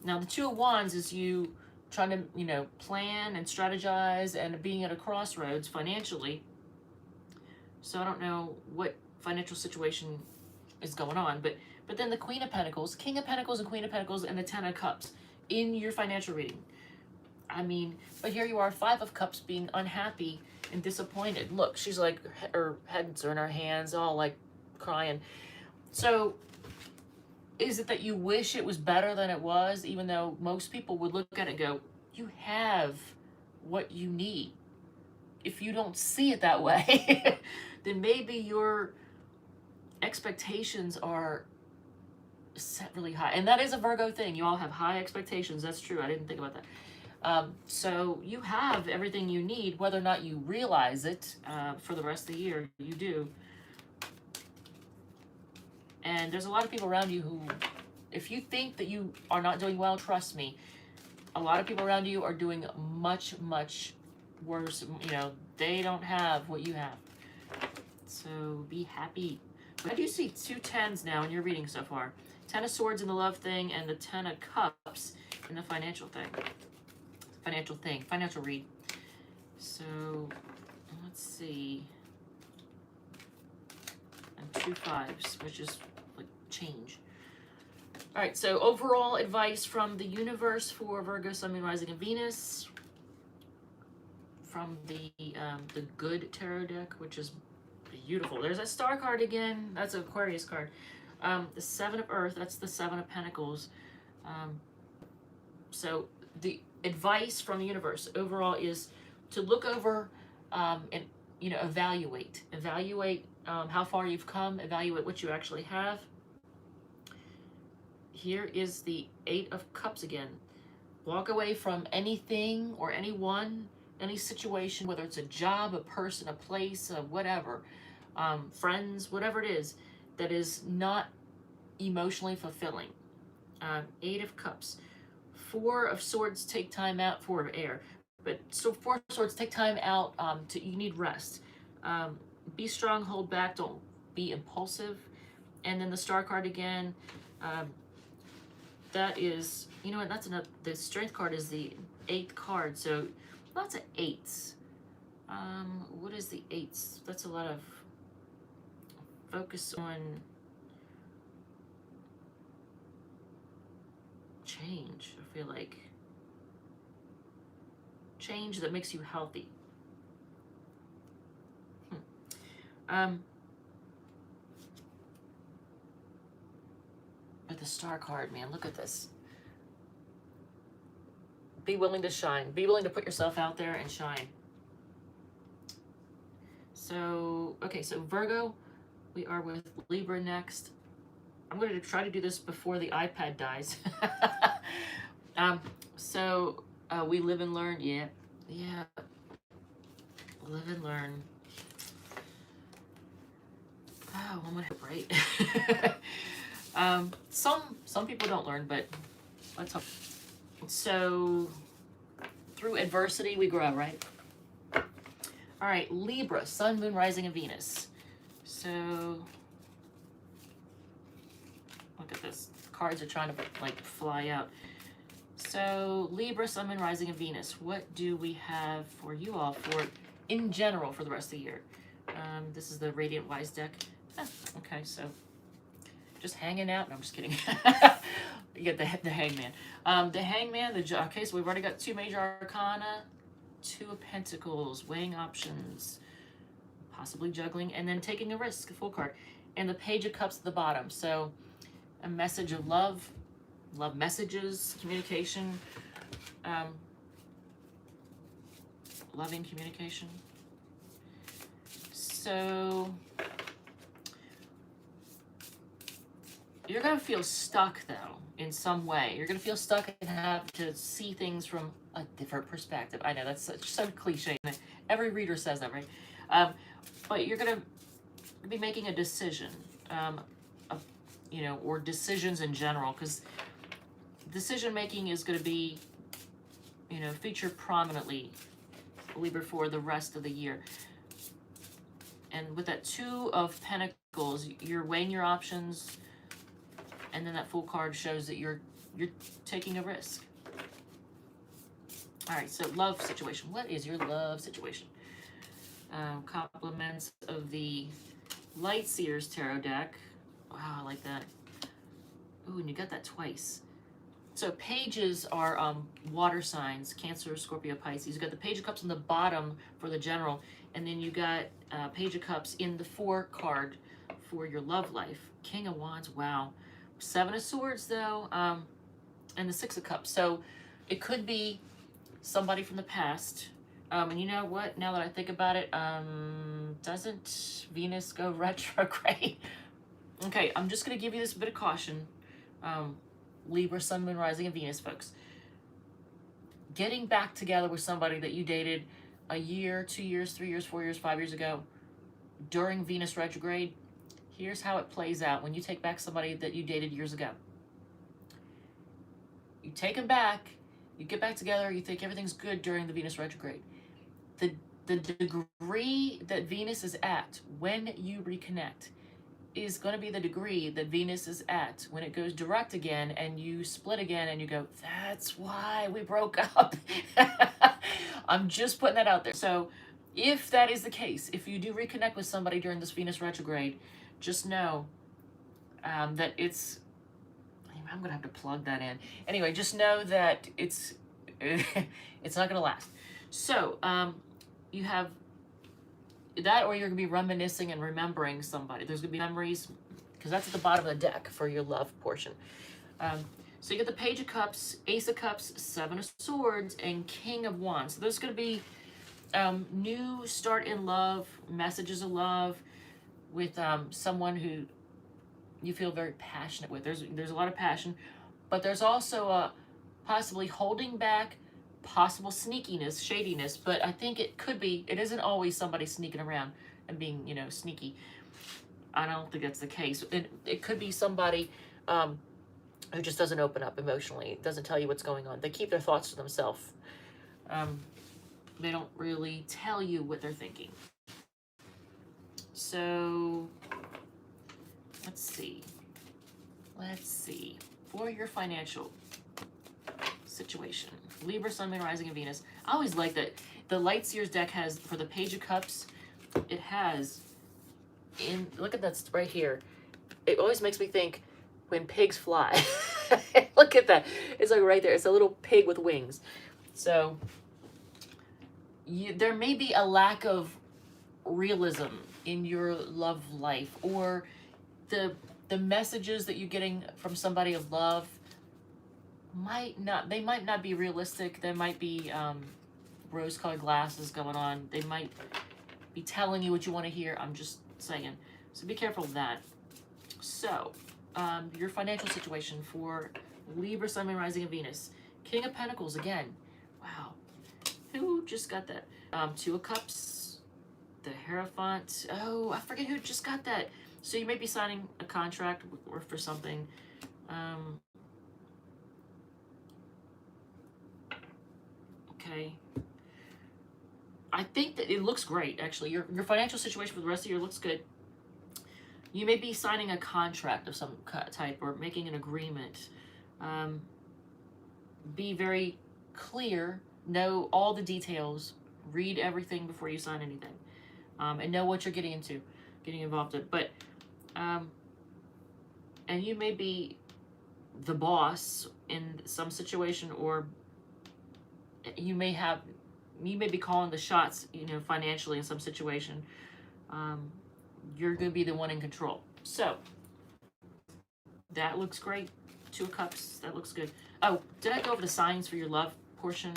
Now, the 2 of Wands is you trying to, plan and strategize and being at a crossroads financially. So I don't know what financial situation is going on, but then the Queen of Pentacles, King of Pentacles and Queen of Pentacles, and the 10 of Cups in your financial reading. I mean, but here you are, 5 of Cups, being unhappy and disappointed. Look, she's like, her heads are in her hands, all like crying. So is it that you wish it was better than it was, even though most people would look at it and go, you have what you need? If you don't see it that way, then maybe your expectations are set really high. And that is a Virgo thing. You all have high expectations. That's true. I didn't think about that. So you have everything you need, whether or not you realize it for the rest of the year, you do. And there's a lot of people around you who, if you think that you are not doing well, trust me, a lot of people around you are doing much, much worse. They don't have what you have. So be happy. I do see 2 10s now in your reading so far. 10 of Swords in the love thing and the 10 of Cups in the financial thing. Financial read. So, let's see. And 2 5s, which is like change. All right, so overall advice from the universe for Virgo, Sun, Moon, Rising, and Venus. From the Good Tarot deck, which is beautiful. There's a star card again. That's an Aquarius card. The 7 of Earth, that's the 7 of Pentacles. So the advice from the universe overall is to look over and, you know, evaluate how far you've come, evaluate what you actually have. Here is the 8 of Cups again. Walk away from anything or anyone, any situation, whether it's a job, a person, a place, whatever, friends, whatever it is, that is not emotionally fulfilling. 8 of Cups. 4 of Swords, take time out. 4 of Air. But so 4 of Swords, take time out. You need rest. Be strong, hold back, don't be impulsive. And then the Star card again. That is, you know what, that's enough. The Strength card is the 8th card, so lots of 8s. What is the 8s? That's a lot of focus on change, I feel like. Change that makes you healthy. But the Star card, man, look at this. Be willing to shine. Be willing to put yourself out there and shine. So, okay, so Virgo, we are with Libra next. I'm going to try to do this before the iPad dies. We live and learn. Yeah. Live and learn. Oh, one would hope, right? Some people don't learn, but let's hope. So, through adversity, we grow, right? All right, Libra, Sun, Moon, Rising, and Venus. So, look at this. Cards are trying to, like, fly out. So, Libra, Sun, Moon, Rising, and Venus. What do we have for you all for, in general, for the rest of the year? This is the Radiant Wise deck. Okay, so just hanging out. No, I'm just kidding. You get the Hangman. The Hangman, okay, so we've already got 2 major arcana, 2 of Pentacles, weighing options, possibly juggling, and then taking a risk, a full card. And the Page of Cups at the bottom. So a message of love messages, communication, loving communication. So you're going to feel stuck, though, in some way. You're going to feel stuck and have to see things from a different perspective. I know, that's so cliche. Every reader says that, right? But you're going to be making a decision, or decisions in general, because decision-making is going to be, featured prominently, Libra, for the rest of the year. And with that 2 of Pentacles, you're weighing your options, and then that Fool card shows that you're taking a risk. All right, so love situation. What is your love situation? Compliments of the Light Seers Tarot deck. Wow, I like that. Ooh, and you got that twice. So pages are water signs, Cancer, Scorpio, Pisces. You got the Page of Cups on the bottom for the general, and then you got Page of Cups in the 4 card for your love life. King of Wands, wow. 7 of Swords, though, and the 6 of Cups. So it could be somebody from the past. And you know what? Now that I think about it, doesn't Venus go retrograde? Okay, I'm just going to give you this bit of caution. Libra, Sun, Moon, Rising, and Venus, folks. Getting back together with somebody that you dated a year, 2 years, 3 years, 4 years, 5 years ago during Venus retrograde, here's how it plays out when you take back somebody that you dated years ago. You take them back, you get back together, you think everything's good during the Venus retrograde. The degree that Venus is at when you reconnect is going to be the degree that Venus is at when it goes direct again and you split again and you go, that's why we broke up. I'm just putting that out there. So if that is the case, if you do reconnect with somebody during this Venus retrograde, just know that it's, I'm going to have to plug that in. Anyway, just know that it's not going to last. So you have that, or you're going to be reminiscing and remembering somebody. There's going to be memories, because that's at the bottom of the deck for your love portion. So you get the Page of Cups, Ace of Cups, Seven of Swords, and King of Wands. So there's going to be new start in love, messages of love with someone who you feel very passionate with. There's a lot of passion, but there's also a possibly holding back, possible sneakiness, shadiness, but I think it could be, it isn't always somebody sneaking around and being, you know, sneaky. I don't think that's the case. It could be somebody who just doesn't open up emotionally, doesn't tell you what's going on. They keep their thoughts to themselves. They don't really tell you what they're thinking. So let's see. For your financial situation, Libra, Sun, Moon, Rising, and Venus. I always like that the Light Seers deck has, for the Page of Cups, it has, look at that right here. It always makes me think when pigs fly. Look at that. It's like right there. It's a little pig with wings. So there may be a lack of realism in your love life, or the messages that you're getting from somebody of love might not be realistic. There might be rose-colored glasses going on. They might be telling you what you want to hear. I'm just saying. So be careful of that. So your financial situation for Libra, Sun, Moon, Rising, and Venus. King of Pentacles again. Wow. Who just got that? Two of Cups, the Hierophant. Oh, I forget who just got that. So you may be signing a contract or for something. Okay. I think that it looks great, actually. Your financial situation for the rest of the year looks good. You may be signing a contract of some type or making an agreement. Be very clear. Know all the details. Read everything before you sign anything. And know what you're getting involved in. But, and you may be the boss in some situation, or you may be calling the shots, you know, financially in some situation. You're going to be the one in control. So that looks great. Two of Cups, that looks good. Oh, did I go over the signs for your love portion?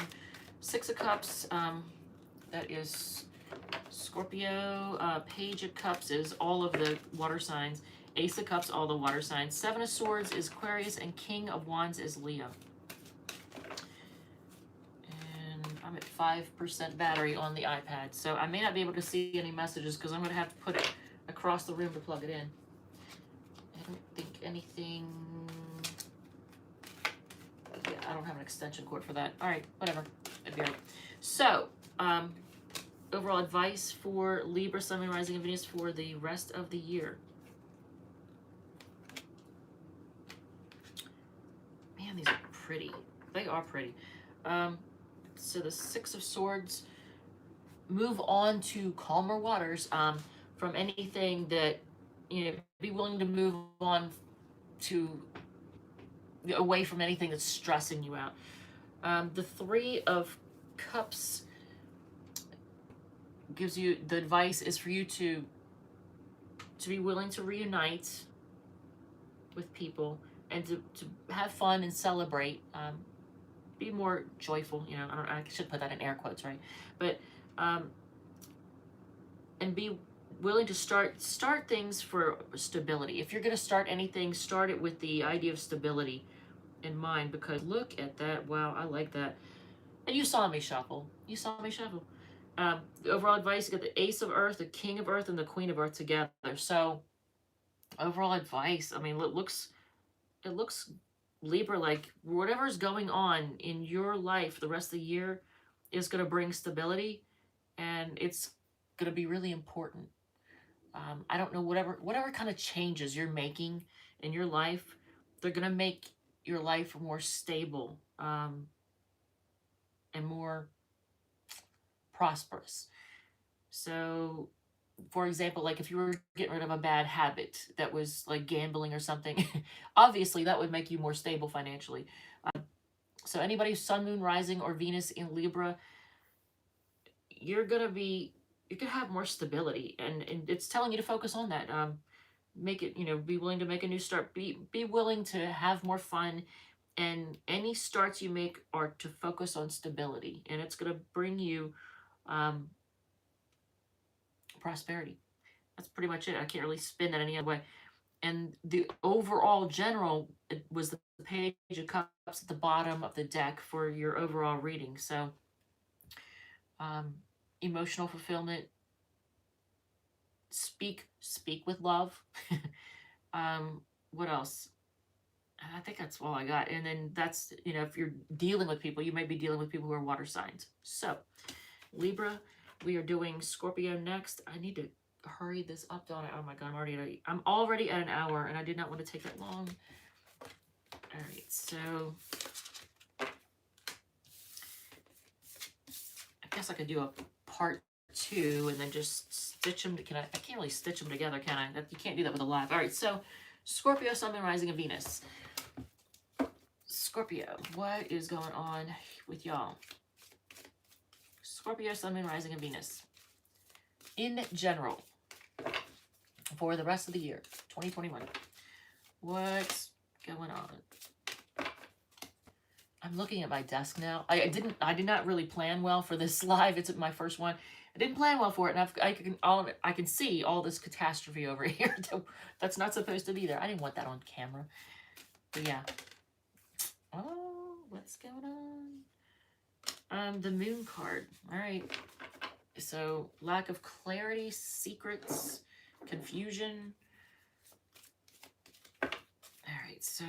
Six of Cups, that is Scorpio. Page of Cups is all of the water signs. Ace of Cups, all the water signs. Seven of Swords is Aquarius, and King of Wands is Leo. And I'm at 5% battery on the iPad, so I may not be able to see any messages because I'm going to have to put it across the room to plug it in. I don't think anything... Yeah, I don't have an extension cord for that. All right, whatever. It'd be all right. So, overall advice for Libra, Sun, Moon, Rising, and Venus for the rest of the year. Man, these are pretty. They are pretty. So the Six of Swords, move on to calmer waters from anything that, you know, be willing to move on to away from anything that's stressing you out. The Three of Cups gives you, the advice is for you to be willing to reunite with people and to have fun and celebrate. Be more joyful, you know, I should put that in air quotes, right? But, and be willing to start things for stability. If you're going to start anything, start it with the idea of stability in mind, because look at that. Wow, I like that. And you saw me shuffle. The overall advice, you got the Ace of Earth, the King of Earth, and the Queen of Earth together. So overall advice, I mean, it looks Libra, like whatever's going on in your life the rest of the year is going to bring stability, and it's going to be really important. I don't know, whatever kind of changes you're making in your life, they're going to make your life more stable, and more prosperous. So, for example, like if you were getting rid of a bad habit that was like gambling or something, obviously that would make you more stable financially. So anybody Sun, Moon, Rising, or Venus in Libra, you're gonna have more stability, and it's telling you to focus on that. Make it, be willing to make a new start. Be willing to have more fun, and any starts you make are to focus on stability, and it's gonna bring you um, prosperity. That's pretty much it. I can't really spin that any other way. And the overall general, it was the page of cups at the bottom of the deck for your overall reading. So um, emotional fulfillment, speak with love. What else? I think that's all I got. And then that's, if you're dealing with people, you may be dealing with people who are water signs. So Libra, we are doing Scorpio next. I need to hurry this up, don't I? Oh my God, I'm already at an hour, and I did not want to take that long. All right, so I guess I could do a part 2 and then just stitch them. I can't really stitch them together, can I? You can't do that with a live. All right, so Scorpio, Sun, Moon, Rising, and Venus. Scorpio, what is going on with y'all? Scorpio, Sun, Moon, Rising, and Venus. In general, for the rest of the year, 2021, what's going on? I'm looking at my desk now. I did not really plan well for this live. It's my first one. I didn't plan well for it, and I can see all this catastrophe over here. That's not supposed to be there. I didn't want that on camera. But yeah. Oh, what's going on? The moon card. All right. So lack of clarity, secrets, confusion. All right. So.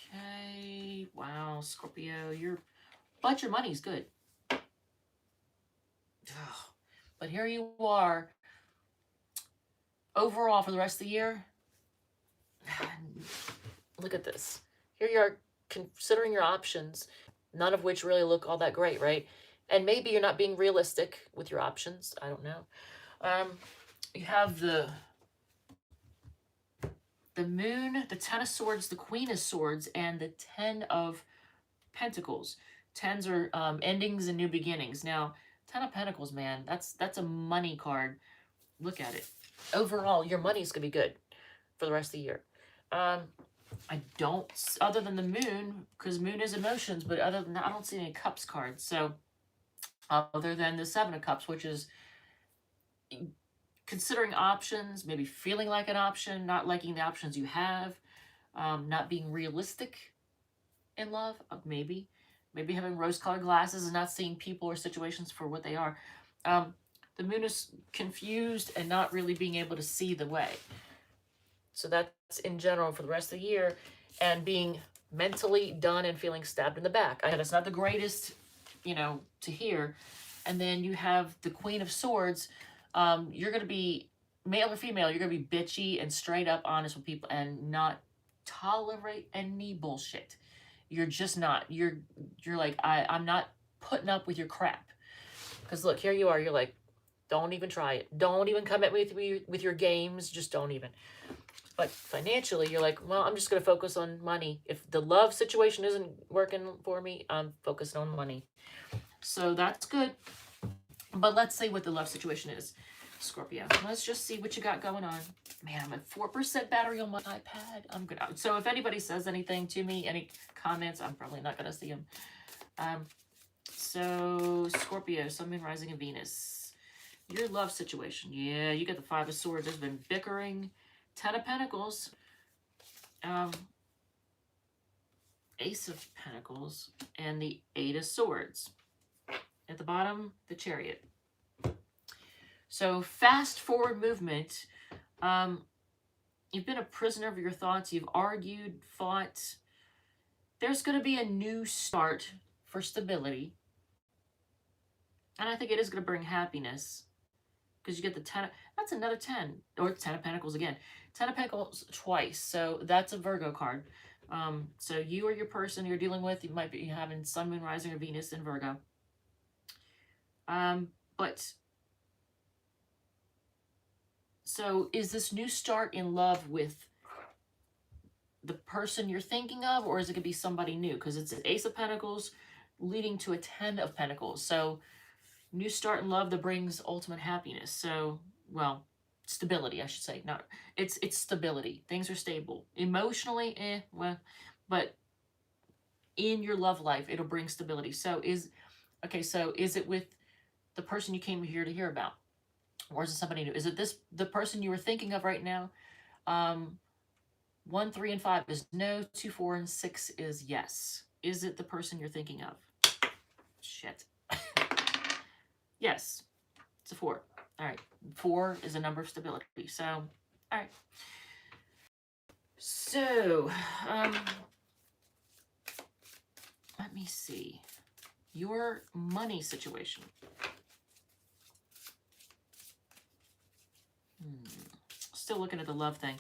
Okay. Wow, Scorpio, but your money's good. But here you are. Overall, for the rest of the year, look at this. Here you are considering your options, none of which really look all that great, right? And maybe you're not being realistic with your options. I don't know. You have the Moon, the Ten of Swords, the Queen of Swords, and the Ten of Pentacles. Tens are endings and new beginnings. Now, Ten of Pentacles, man, that's a money card. Look at it. Overall, your money's going to be good for the rest of the year. I don't, other than the Moon, because Moon is emotions, but other than that, I don't see any Cups cards. So, other than the Seven of Cups, which is considering options, maybe feeling like an option, not liking the options you have, not being realistic in love, maybe having rose-colored glasses and not seeing people or situations for what they are. The Moon is confused and not really being able to see the way. So that's in general for the rest of the year, and being mentally done and feeling stabbed in the back. I know that's not the greatest, to hear. And then you have the Queen of Swords. You're going to be, male or female, you're going to be bitchy and straight up honest with people and not tolerate any bullshit. You're just not. You're like, I'm not putting up with your crap. Because look, here you are. You're like, don't even try it. Don't even come at me with your games. Just don't even. But financially, you're like, well, I'm just going to focus on money. If the love situation isn't working for me, I'm focused on money. So that's good. But let's see what the love situation is, Scorpio. Let's just see what you got going on. Man, I'm at 4% battery on my iPad. I'm good. So if anybody says anything to me, any comments, I'm probably not going to see them. So Scorpio, Sun, Moon, Rising, and Venus. Your love situation. Yeah, you got the Five of Swords. There's been bickering. Ten of Pentacles. Ace of Pentacles. And the Eight of Swords. At the bottom, the Chariot. So fast forward movement. You've been a prisoner of your thoughts. You've argued, fought. There's going to be a new start for stability. And I think it is going to bring happiness. Because you get the 10, that's another 10, or 10 of Pentacles again. 10 of Pentacles twice, so that's a Virgo card. So you or your person you're dealing with, you might be having Sun, Moon, Rising, or Venus in Virgo. But, so is this new start in love with the person you're thinking of, or is it going to be somebody new? Because it's an Ace of Pentacles leading to a 10 of Pentacles. So new start in love that brings ultimate happiness. So, well, stability, I should say. Not it's stability. Things are stable. Emotionally, well, but in your love life, it'll bring stability. So is it with the person you came here to hear about? Or is it somebody new? Is it the person you were thinking of right now? 1, 3, and 5 is no. 2, 4, and 6 is yes. Is it the person you're thinking of? Shit. Yes, it's a 4. All right, 4 is a number of stability. So, all right. So, let me see your money situation. Still looking at the love thing.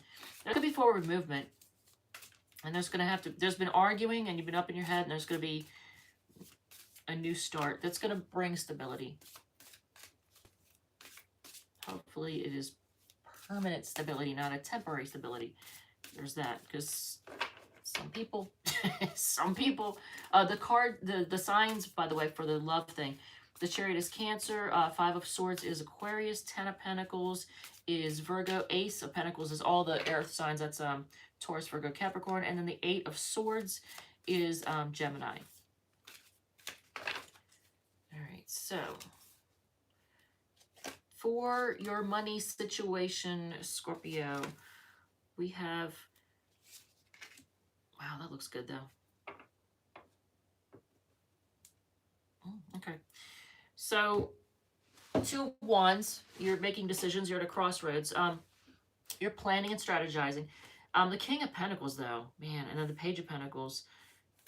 There could be forward movement, and there's been arguing, and you've been up in your head, and there's going to be a new start that's going to bring stability. Hopefully it is permanent stability, not a temporary stability. There's that, because some people, the signs, by the way, for the love thing, the Chariot is Cancer, 5 of Swords is Aquarius, 10 of Pentacles is Virgo, Ace of Pentacles is all the earth signs, that's Taurus, Virgo, Capricorn, and then the 8 of Swords is Gemini. All right, so for your money situation, Scorpio, we have, wow, that looks good though. Okay. So 2 of Wands, you're making decisions, you're at a crossroads. You're planning and strategizing. The King of Pentacles though, man, and then the Page of Pentacles,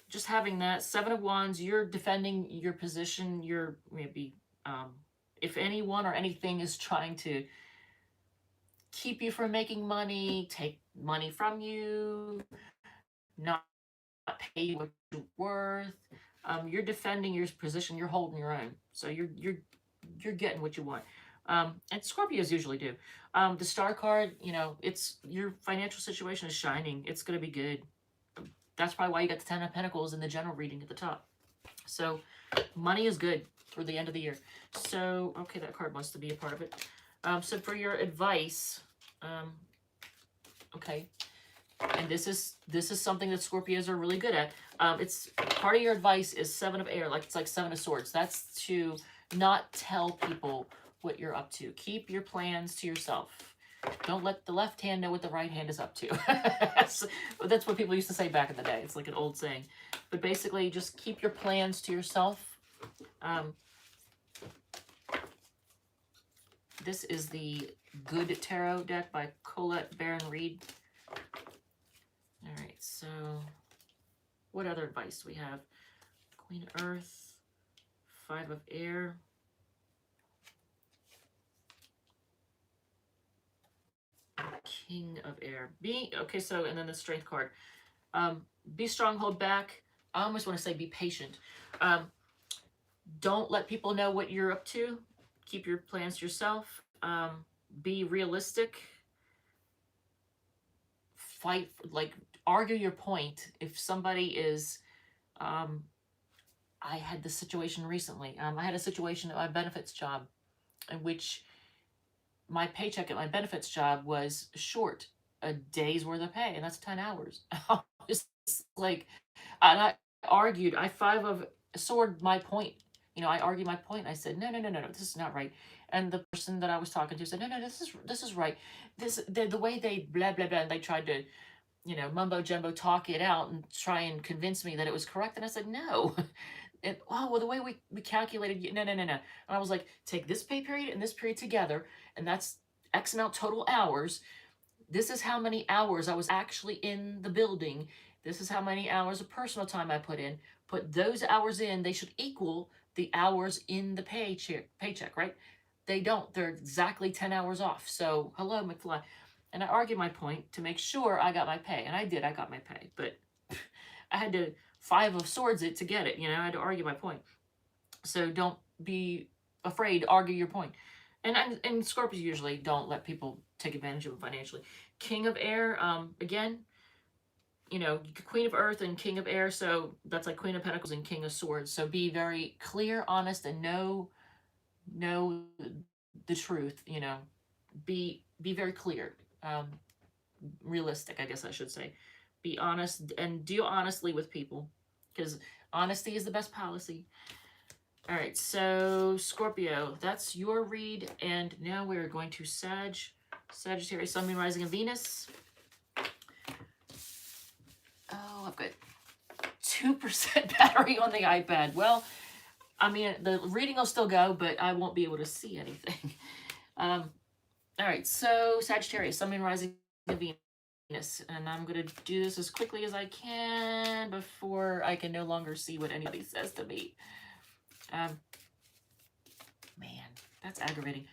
just having that 7 of Wands, you're defending your position. You're maybe, if anyone or anything is trying to keep you from making money, take money from you, not pay you what you're worth, you're defending your position. You're holding your own. So you're getting what you want. And Scorpios usually do. The Star card, it's your financial situation is shining. It's going to be good. That's probably why you got the 10 of Pentacles in the general reading at the top. So money is good for the end of the year. So, okay, that card wants to be a part of it. So for your advice, okay, and this is something that Scorpios are really good at. It's part of your advice is 7 of Air, it's like 7 of Swords. That's to not tell people what you're up to. Keep your plans to yourself. Don't let the left hand know what the right hand is up to. That's what people used to say back in the day. It's like an old saying. But basically, just keep your plans to yourself. This is the Good Tarot deck by Colette Baron Reed. All right, so what other advice do we have? Queen Earth, 5 of Air. King of Air. Okay, so, and then the Strength card. Be strong, hold back. I almost want to say be patient. Don't let people know what you're up to. Keep your plans to yourself. Be realistic. Fight, argue your point. If somebody is, I had this situation recently. I had a situation at my benefits job in which my paycheck at my benefits job was short a day's worth of pay, and that's 10 hours. I was and I argued, I 5 of sword my point. I argued my point. I said, no, this is not right. And the person that I was talking to said, no, this is right. The way they blah, blah, blah, and they tried to, mumbo jumbo talk it out and try and convince me that it was correct. And I said, no. And, the way we calculated, no. And I was like, take this pay period and this period together, and that's X amount total hours. This is how many hours I was actually in the building. This is how many hours of personal time I put in. Put those hours in. They should equal the hours in the paycheck, right? They don't. They're exactly 10 hours off. So, hello, McFly. And I argued my point to make sure I got my pay. And I did. I got my pay. But I had to 5 of swords it to get it. You know, I had to argue my point. So don't be afraid to argue your point. And Scorpios usually don't let people take advantage of them financially. King of Air, again, you know, Queen of Earth and King of Air. So that's like Queen of Pentacles and King of Swords. So be very clear, honest, and know the truth. You know, be very clear, realistic, I guess I should say. Be honest and deal honestly with people, because honesty is the best policy. All right, so Scorpio, that's your read. And now we're going to Sagittarius, Sun, Moon, Rising, and Venus. Oh, I've got 2% battery on the iPad. Well, I mean, the reading will still go, but I won't be able to see anything. All right, so Sagittarius, Sun, Moon, Rising, and Venus. And I'm going to do this as quickly as I can before I can no longer see what anybody says to me. Man, that's aggravating.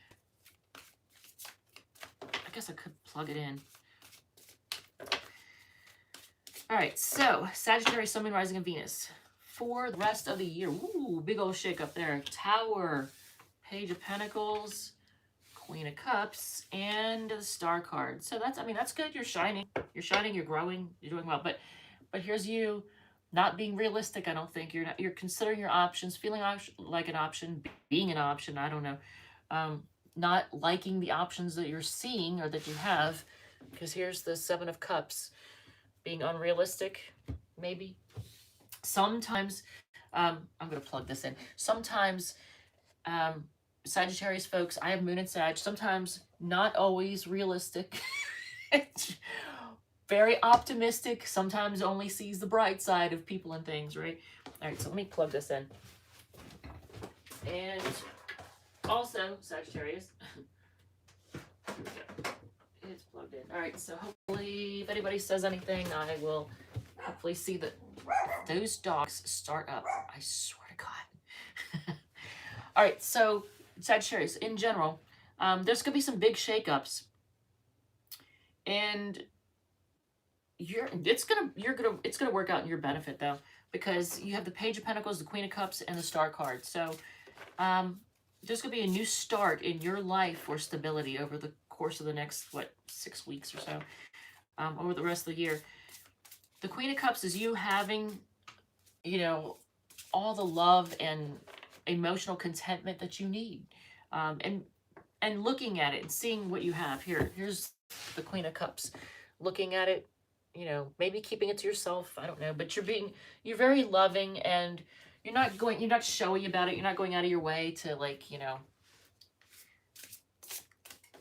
I guess I could plug it in. All right, so Sagittarius, Sun, Moon, Rising, and Venus for the rest of the year. Ooh, big old shake up there. Tower, Page of Pentacles, Queen of Cups, and the Star card. So that's, I mean, that's good. You're shining. You're shining. You're growing. You're doing well. But here's you. Not being realistic, I don't think. You're considering your options, feeling like an option, being an option, I don't know. Not liking the options that you're seeing or that you have, because here's the 7 of Cups. Being unrealistic, maybe. Sometimes, I'm going to plug this in. Sometimes, Sagittarius folks, I have Moon and Sag, sometimes not always realistic. Very optimistic, sometimes only sees the bright side of people and things, right? All right, so let me plug this in. And also, Sagittarius. Here we go. It's plugged in. All right, so hopefully, if anybody says anything, I will hopefully see that those dogs start up. I swear to God. All right, so Sagittarius, in general, there's going to be some big shakeups. And it's gonna work out in your benefit, though, because you have the Page of Pentacles, the Queen of Cups, and the Star card. So there's gonna be a new start in your life for stability over the course of the next 6 weeks or so, over the rest of the year. The Queen of Cups is you having, you know, all the love and emotional contentment that you need, and looking at it and seeing what you have. Here's the Queen of Cups, looking at it, you know, maybe keeping it to yourself, I don't know, but you're very loving, and you're not showy about it. You're not going out of your way to, like, you know,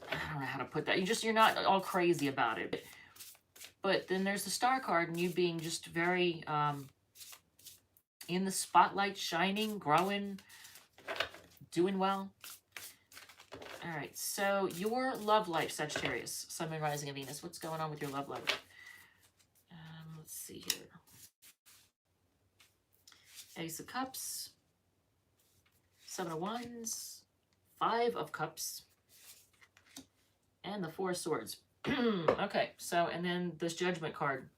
I don't know how to put that. You're not all crazy about it. But then there's the Star card, and you being just very in the spotlight, shining, growing, doing well. All right, so your love life, Sagittarius, Sun, Moon, Rising, and Venus. What's going on with your love life? Let's see here. Ace of Cups, 7 of Wands, 5 of Cups, and the 4 of Swords. Okay, so, and then this Judgment card,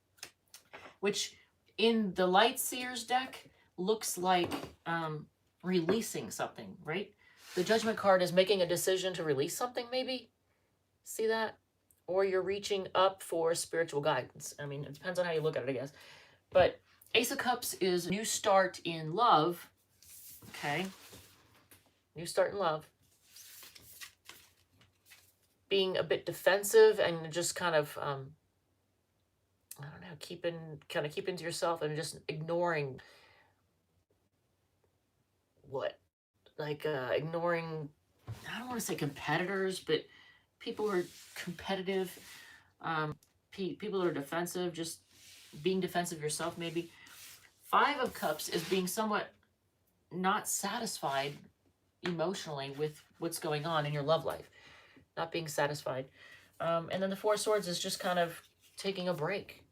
which in the Light Seers deck looks like releasing something, right? The Judgment card is making a decision to release something, maybe? See that? Or you're reaching up for spiritual guidance. I mean, it depends on how you look at it, I guess. But Ace of Cups is a new start in love. Okay? New start in love. Being a bit defensive and just kind of, I don't know, keeping to yourself and just ignoring what? Like, ignoring, I don't want to say competitors, but people who are competitive, people who are defensive, just being defensive yourself, maybe. 5 of Cups is being somewhat not satisfied emotionally with what's going on in your love life. Not being satisfied. And then the 4 of Swords is just kind of taking a break.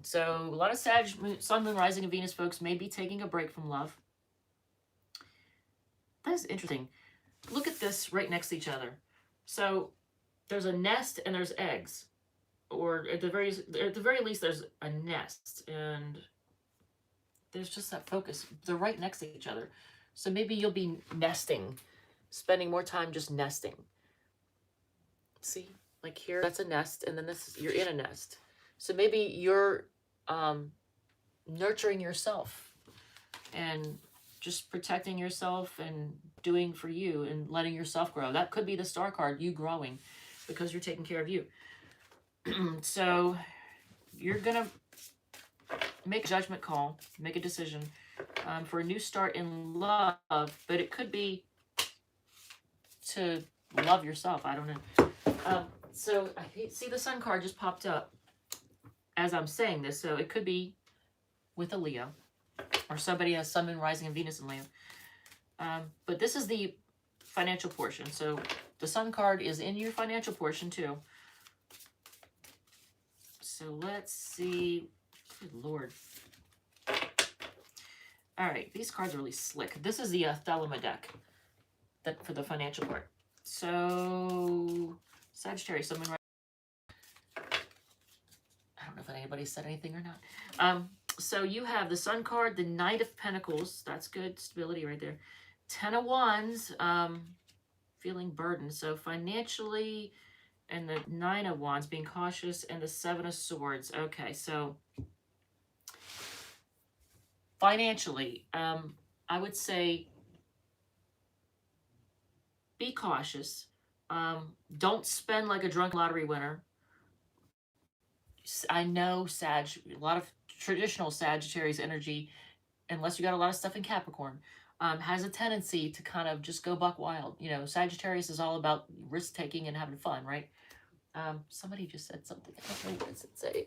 So a lot of Sun, Moon, Rising, and Venus folks may be taking a break from love. That's interesting. Look at this right next to each other. So there's a nest and there's eggs, or at the very least there's a nest, and there's just that focus. They're right next to each other. So maybe you'll be nesting, spending more time just nesting. See, like here, that's a nest, and then you're in a nest. So maybe you're nurturing yourself and just protecting yourself and doing for you and letting yourself grow. That could be the star card, you growing, because you're taking care of you. So you're going to make a judgment call, make a decision for a new start in love, but it could be to love yourself. I don't know. So I see the Sun card just popped up as I'm saying this. So it could be with a Leo, or somebody has Sun, Moon, Rising, and Venus in Leo. But this is the financial portion. So the Sun card is in your financial portion too. So let's see. Good Lord. All right, these cards are really slick. This is the Thelema deck for the financial part. So Sagittarius, Sun, Moon, Rising. I don't know if anybody said anything or not. So you have the Sun card, the Knight of Pentacles. That's good stability right there. 10 of Wands, feeling burdened. So financially, and the 9 of Wands, being cautious, and the 7 of Swords. Okay, so financially, I would say be cautious. Don't spend like a drunk lottery winner. I know a lot of traditional Sagittarius energy, unless you got a lot of stuff in Capricorn, has a tendency to kind of just go buck wild. You know, Sagittarius is all about risk-taking and having fun, right? Somebody just said something. I don't know what does it say.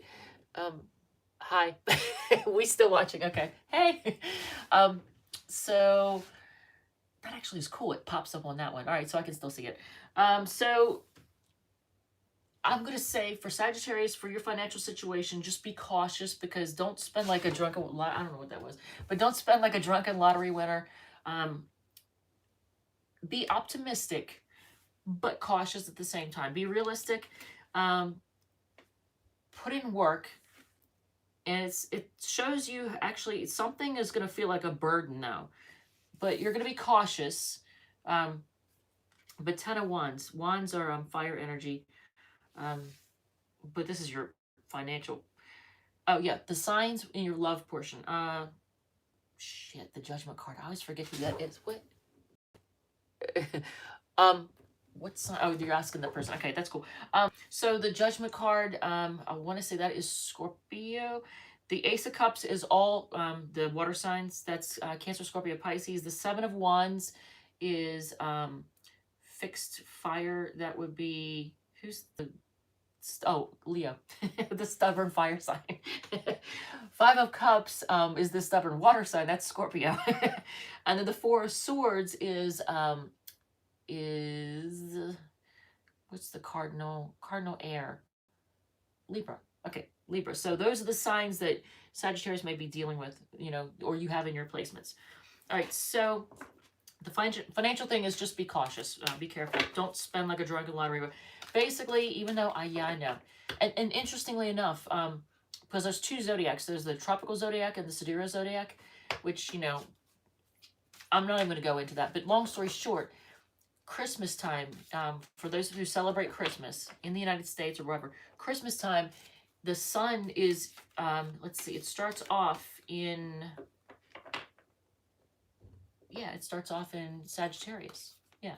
Hi. We still watching. Okay. Hey. So that actually is cool. It pops up on that one. All right, so I can still see it. So I'm going to say for Sagittarius, for your financial situation, just be cautious, because don't spend like a drunken, I don't know what that was, but don't spend like a drunken lottery winner. Be optimistic, but cautious at the same time. Be realistic. Put in work. And it shows you actually something is going to feel like a burden now. But you're going to be cautious. But 10 of Wands. Wands are fire energy. But this is your financial. Oh, yeah. The signs in your love portion. Shit, the Judgment card. I always forget who that is. What? What sign? Oh, you're asking the person. Okay, that's cool. So the Judgment card, I want to say that is Scorpio. The Ace of Cups is all the water signs. That's Cancer, Scorpio, Pisces. The 7 of Wands is fixed fire. That would be, who's the, oh, Leo, the stubborn fire sign. 5 of Cups is the stubborn water sign. That's Scorpio. And then the 4 of Swords is what's the cardinal air? Libra. Okay, Libra. So those are the signs that Sagittarius may be dealing with, you know, or you have in your placements. All right, so the financial thing is just be cautious. Be careful. Don't spend like a drunken lottery. Basically, even though I know. And interestingly enough, because there's 2 zodiacs. There's the tropical zodiac and the sidereal zodiac, which, you know, I'm not even going to go into that. But long story short, Christmas time, for those who celebrate Christmas in the United States or wherever, Christmas time, the sun is, let's see, it starts off in, yeah, it starts off in Sagittarius. Yeah.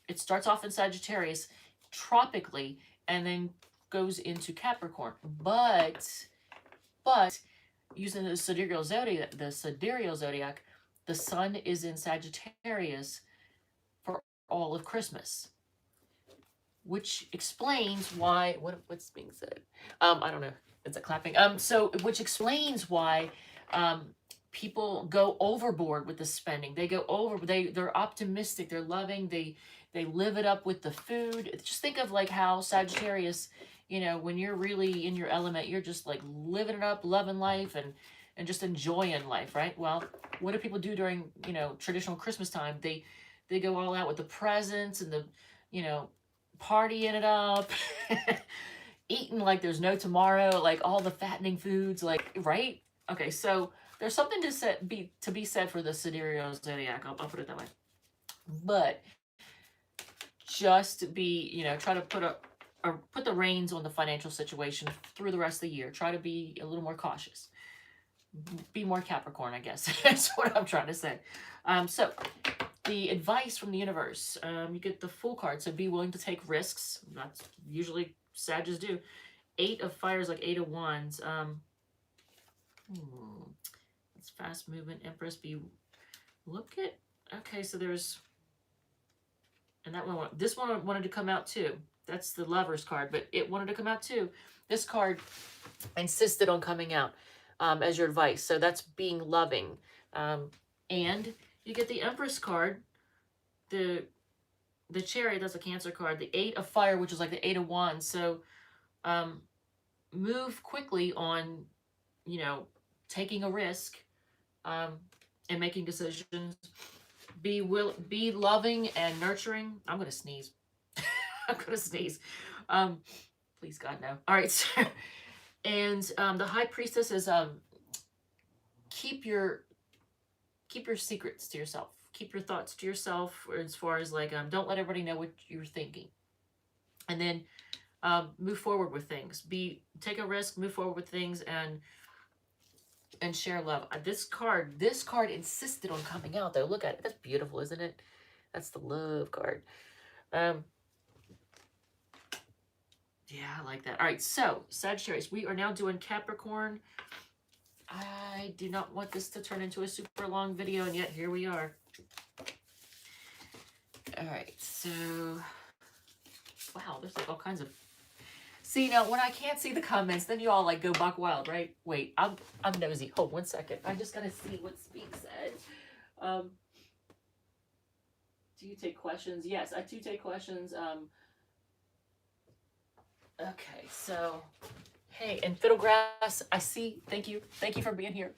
It starts off in Sagittarius tropically and then goes into Capricorn. But using the sidereal zodiac, the sun is in Sagittarius for all of Christmas, which explains why, what's being said? I don't know. It's a clapping. So which explains why people go overboard with the spending. They go over, they're optimistic, they're loving, they live it up with the food. Just think of like how Sagittarius, you know, when you're really in your element, you're just like living it up, loving life, and and just enjoying life, right? Well, what do people do during, you know, traditional Christmas time? They go all out with the presents and the, you know, partying it up, eating like there's no tomorrow, like all the fattening foods, like, right? Okay, so there's something to be said for the sidereal zodiac. I'll put it that way. But just be, you know, try to put the reins on the financial situation through the rest of the year. Try to be a little more cautious. Be more Capricorn, I guess. That's what I'm trying to say. So the advice from the universe, you get the Fool card. So be willing to take risks. That's usually Sagittarius do. 8 of Fires, like 8 of Wands. It's fast movement. Empress. Look at. Okay, so there's. And that one, this one wanted to come out too. That's the Lovers card, but it wanted to come out too. This card insisted on coming out as your advice. So that's being loving. And you get the Empress card, the Chariot, that's a Cancer card, the 8 of Fire, which is like the 8 of Wands. So move quickly on, you know, taking a risk and making decisions. Be loving and nurturing. I'm gonna sneeze. I'm gonna sneeze. Please God no. All right. So, and the High Priestess is keep your secrets to yourself. Keep your thoughts to yourself. As far as like don't let everybody know what you're thinking. And then move forward with things. Take a risk. Move forward with things and share love. This card insisted on coming out though. Look at it. That's beautiful, isn't it? That's the Love card. Yeah, I like that. All right, so Sagittarius, we are now doing Capricorn. I do not want this to turn into a super long video, and yet here we are. All right, so wow, there's like all kinds of. See, now, when I can't see the comments, then you all, like, go buck wild, right? Wait, I'm nosy. Hold 1 second. I just got to see what Speak said. Do you take questions? Yes, I do take questions. Okay, so, hey, and Fiddlegrass, I see. Thank you. Thank you for being here.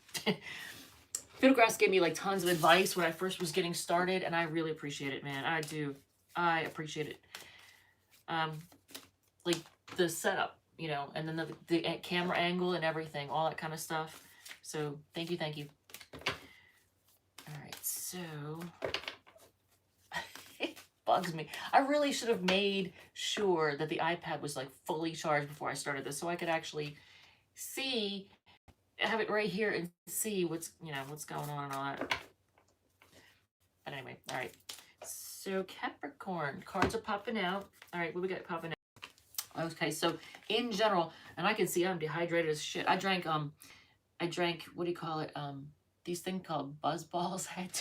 Fiddlegrass gave me, like, tons of advice when I first was getting started, and I really appreciate it, man. I do. I appreciate it. Like, the setup, you know, and then the camera angle and everything, all that kind of stuff. So thank you. All right, so it bugs me. I really should have made sure that the iPad was like fully charged before I started this, so I could actually see, have it right here and see what's going on and all that. But anyway, all right. So Capricorn cards are popping out. All right, what we got popping out? Okay, so in general, and I can see I'm dehydrated as shit. I drank, what do you call it? These things called Buzz Balls. I had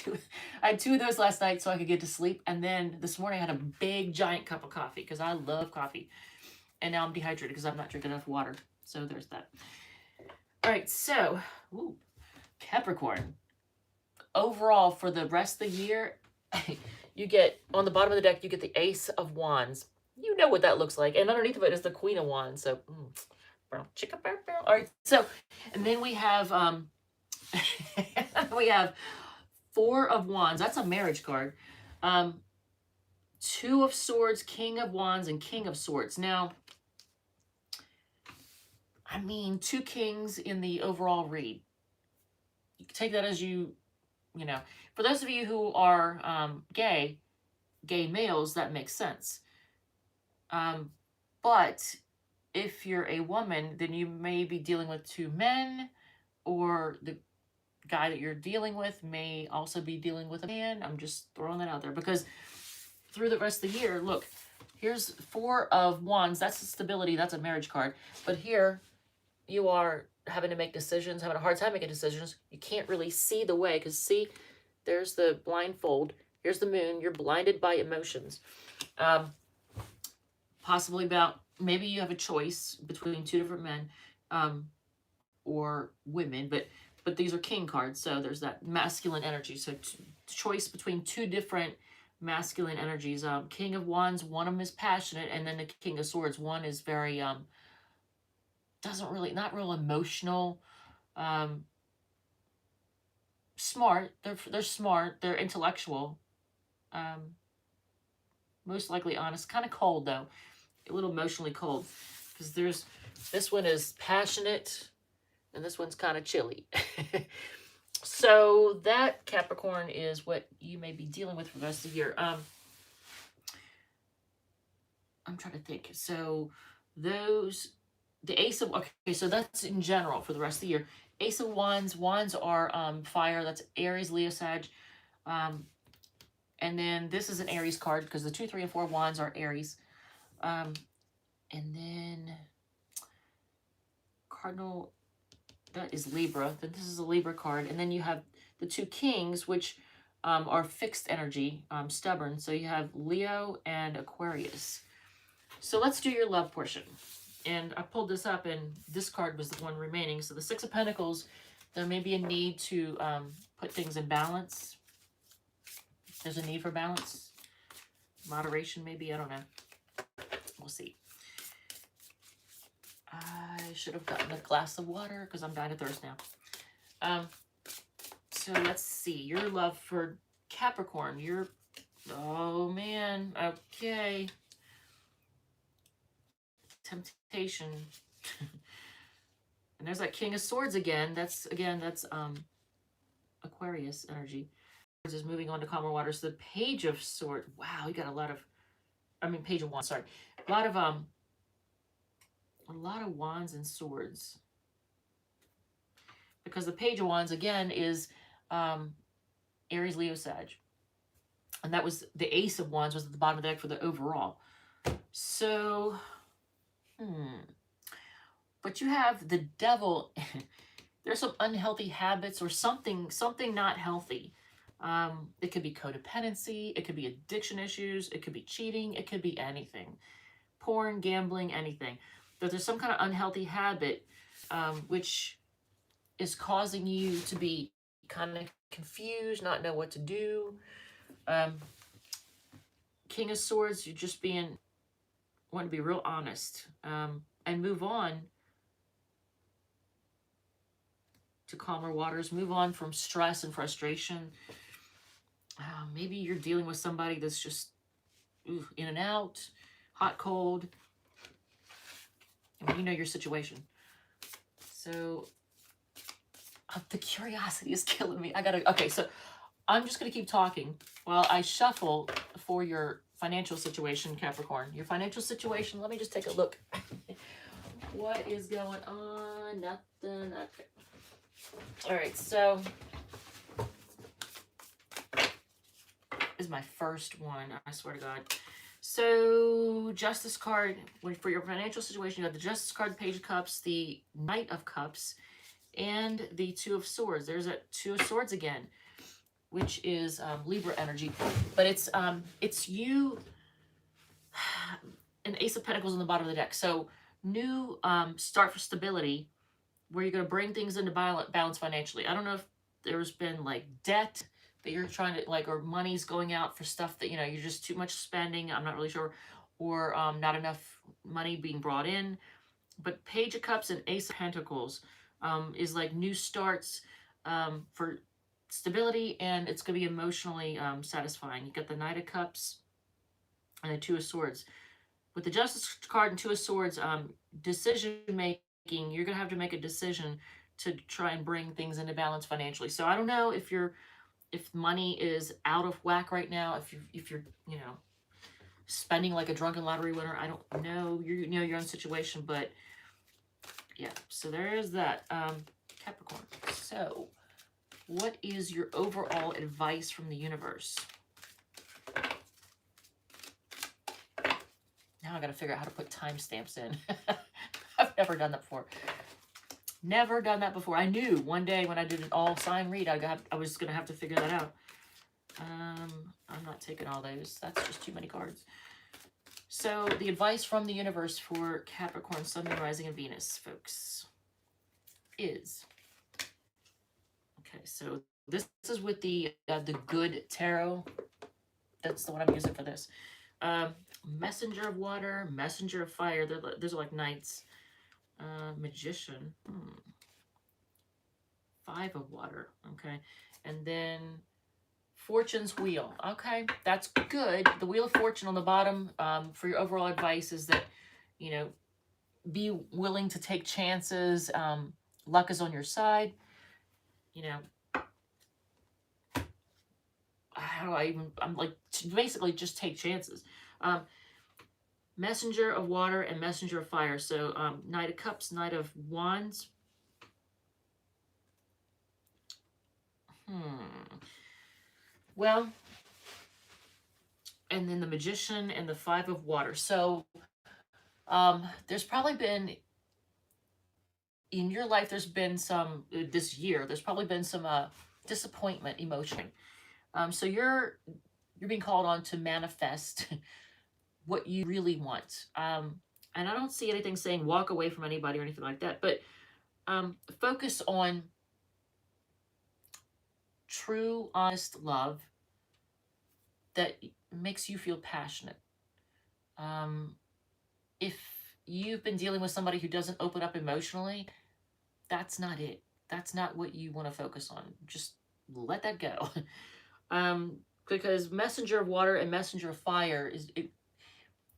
two of those last night so I could get to sleep. And then this morning I had a big giant cup of coffee because I love coffee. And now I'm dehydrated because I'm not drinking enough water. So there's that. All right, so, Capricorn. Overall, for the rest of the year, you get, on the bottom of the deck, you get the Ace of Wands. You know what that looks like. And underneath of it is the Queen of Wands. So, all right. So, and then we have, we have 4 of Wands. That's a marriage card. 2 of Swords, King of Wands, and King of Swords. Now, I mean, 2 kings in the overall read. You can take that as you know. For those of you who are gay males, that makes sense. But if you're a woman, then you may be dealing with 2 men, or the guy that you're dealing with may also be dealing with a man. I'm just throwing that out there because through the rest of the year, look, here's 4 of Wands. That's the stability. That's a marriage card. But here you are having to make decisions, having a hard time making decisions. You can't really see the way because, see, there's the blindfold. Here's the moon. You're blinded by emotions. Possibly about, maybe you have a choice between 2 different men or women, but these are king cards, so there's that masculine energy. So choice between 2 different masculine energies. King of Wands, one of them is passionate, and then the King of Swords, one is very, not real emotional, smart. They're smart. They're intellectual. Most likely honest. Kind of cold though, a little emotionally cold, because this one is passionate, and this one's kind of chilly. So that, Capricorn, is what you may be dealing with for the rest of the year. I'm trying to think. So the Ace of, okay, so that's in general for the rest of the year. Ace of Wands. Wands are fire. That's Aries, Leo, Sag. And then this is an Aries card because the 2, 3, and 4 Wands are Aries. And then Cardinal, that is Libra. Then this is a Libra card. And then you have the 2 Kings, which are fixed energy, stubborn. So you have Leo and Aquarius. So let's do your love portion. And I pulled this up, and this card was the one remaining. So the 6 of Pentacles, there may be a need to put things in balance. There's a need for balance. Moderation, maybe. I don't know. We'll see. I should have gotten a glass of water because I'm dying of thirst now. So let's see. Your love for Capricorn. Oh, man. Okay. Temptation. And there's that King of Swords again. That's Aquarius energy. Is moving on to calmer waters. The Page of Swords. Wow, you got a lot of, Page of Wands, sorry. A lot of Wands and Swords. Because the Page of Wands, again, is Aries, Leo, Sag. And that was the Ace of Wands was at the bottom of the deck for the overall. So, but you have the Devil. There's some unhealthy habits or something not healthy. It could be codependency, it could be addiction issues, it could be cheating, it could be anything. Porn, gambling, anything. But there's some kind of unhealthy habit which is causing you to be kind of confused, not know what to do. King of Swords, you're just want to be real honest and move on to calmer waters. Move on from stress and frustration. Maybe you're dealing with somebody that's just in and out, hot, cold. And you know your situation. So the curiosity is killing me. Okay, so I'm just going to keep talking while I shuffle for your financial situation, Capricorn. Your financial situation, let me just take a look. What is going on? Nothing. Okay. All right, so is my first one, I swear to God. So Justice card, for your financial situation, you have the Justice card, Page of Cups, the Knight of Cups, and the 2 of Swords. There's a 2 of Swords again, which is Libra energy, but it's you, an Ace of Pentacles on the bottom of the deck. So new start for stability, where you're going to bring things into balance financially. I don't know if there's been like debt that you're trying to or money's going out for stuff that you're just too much spending. I'm not really sure, or not enough money being brought in. But Page of Cups and Ace of Pentacles is like new starts for stability, and it's going to be emotionally satisfying. You got the Knight of Cups and the 2 of Swords. With the Justice card and 2 of Swords, decision making, you're going to have to make a decision to try and bring things into balance financially. So I don't know if money is out of whack right now, if you're spending like a drunken lottery winner. I don't know. You know your own situation, but yeah. So there is that, Capricorn. So what is your overall advice from the universe? Now I got to figure out how to put timestamps in. I've never done that before. Never done that before. I knew one day when I did an all sign read, I was going to have to figure that out. I'm not taking all those. That's just too many cards. So the advice from the universe for Capricorn, Sun, Moon, Rising, and Venus, folks, is... Okay, so this is with the Good Tarot. That's the one I'm using for this. Messenger of Water, Messenger of Fire. Those are like knights. Magician. Five of water. Okay. And then Fortune's wheel. Okay. That's good. The Wheel of Fortune on the bottom, for your overall advice is that, you know, be willing to take chances. Luck is on your side. You know, how do I even, I'm like, basically just take chances. Messenger of water and messenger of fire. So Knight of Cups, Knight of Wands. Well, and then the Magician and the Five of Water. So there's probably been, in your life, there's been some, this year, there's probably been some disappointment emotion. So you're being called on to manifest what you really want. And I don't see anything saying walk away from anybody or anything like that, but focus on true, honest love that makes you feel passionate. If you've been dealing with somebody who doesn't open up emotionally, that's not it. That's not what you want to focus on. Just let that go. Because messenger of water and messenger of fire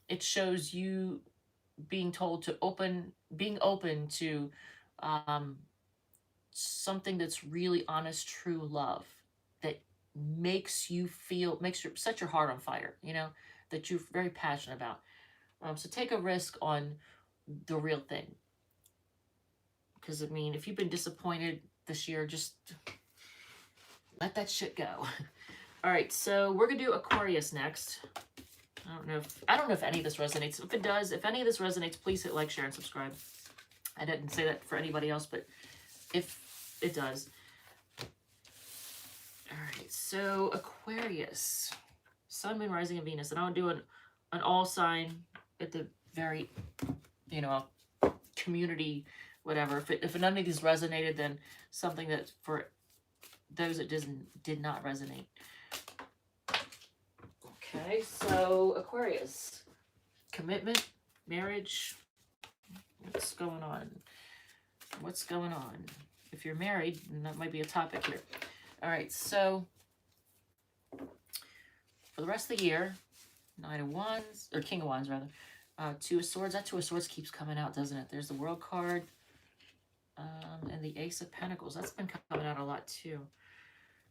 it shows you being told to being open to something that's really honest, true love that makes you feel, set your heart on fire, you know, that you're very passionate about. So take a risk on the real thing. Because, I mean, if you've been disappointed this year, just let that shit go. All right, so we're going to do Aquarius next. I don't know if any of this resonates. If it does, if any of this resonates, please hit like, share, and subscribe. I didn't say that for anybody else, but if it does. All right, so Aquarius, Sun, Moon, Rising, and Venus. And I'll do an all sign at the very, you know, community, whatever. If none of these resonated, then something that for those that did not resonate. Okay, so Aquarius, commitment, marriage, what's going on? What's going on? If you're married, that might be a topic here. All right, so for the rest of the year, Knight of Wands, or King of Wands rather, Two of Swords. That Two of Swords keeps coming out, doesn't it? There's the World card, and the Ace of Pentacles. That's been coming out a lot too.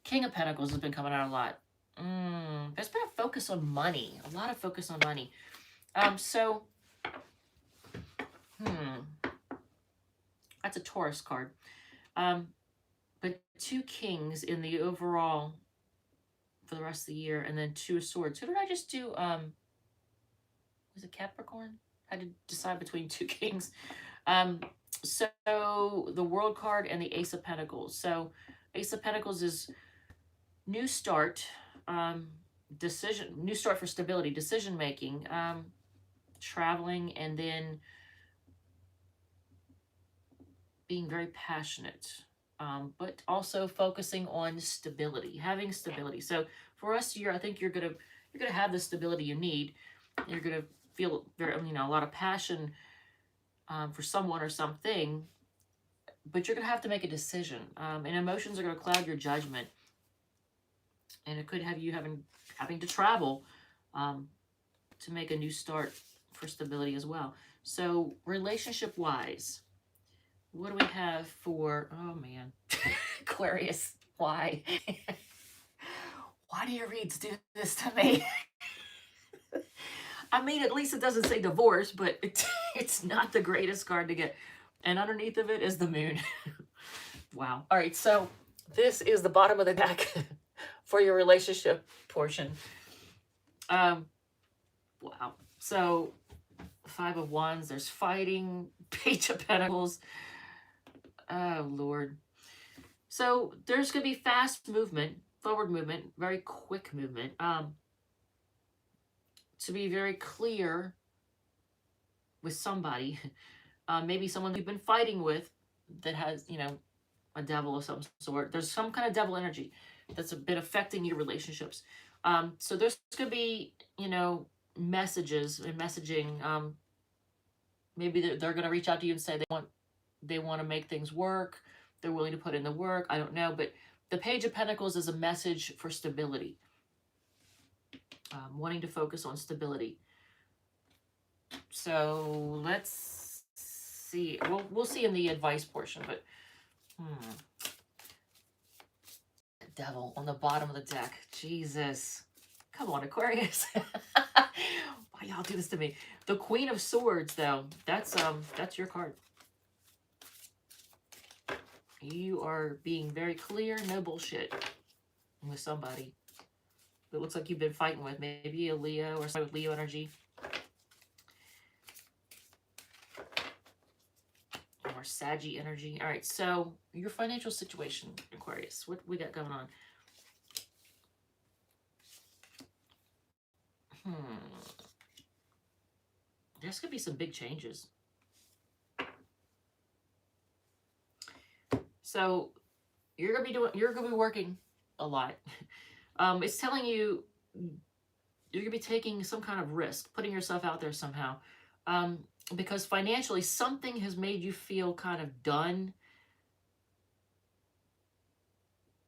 King of Pentacles has been coming out a lot. There's been a focus on money, a lot of focus on money. That's a Taurus card. But two Kings in the overall for the rest of the year, and then Two of Swords. Who did I just do? Was it Capricorn? I had to decide between two Kings. So the World card and the Ace of Pentacles. So Ace of Pentacles is new start, new start for stability, decision making, traveling, and then being very passionate, but also focusing on stability, having stability. So for us here, I think you're gonna have the stability you need. You're gonna feel very, a lot of passion for someone or something, but you're gonna have to make a decision, and emotions are gonna cloud your judgment, and it could have you having to travel to make a new start for stability as well. So relationship wise, what do we have for, oh man, Aquarius, why? Why do your reads do this to me? I mean, at least it doesn't say divorce, but it's not the greatest card to get. And underneath of it is the moon. Wow. All right, so this is the bottom of the deck for your relationship portion. Wow. So Five of Wands, there's fighting, Page of Pentacles. Oh, Lord. So there's going to be fast movement, forward movement, very quick movement. To be very clear with somebody, maybe someone you've been fighting with that has, a devil of some sort. There's some kind of devil energy that's been affecting your relationships. So there's going to be, messages and messaging. Maybe they're going to reach out to you and say they want to make things work. they're willing to put in the work. I don't know, but the Page of Pentacles is a message for stability. Wanting to focus on stability. So let's see. We'll see in the advice portion, but Devil on the bottom of the deck. Jesus. Come on, Aquarius. Why y'all do this to me? The Queen of Swords, though, that's your card. You are being very clear, no bullshit with somebody. It looks like you've been fighting with maybe a Leo or somebody with Leo energy. Or Saggy energy. All right, so your financial situation, Aquarius. What we got going on? There's gonna be some big changes. So you're gonna be working a lot. It's telling you you're gonna be taking some kind of risk, putting yourself out there somehow. Because financially something has made you feel kind of done,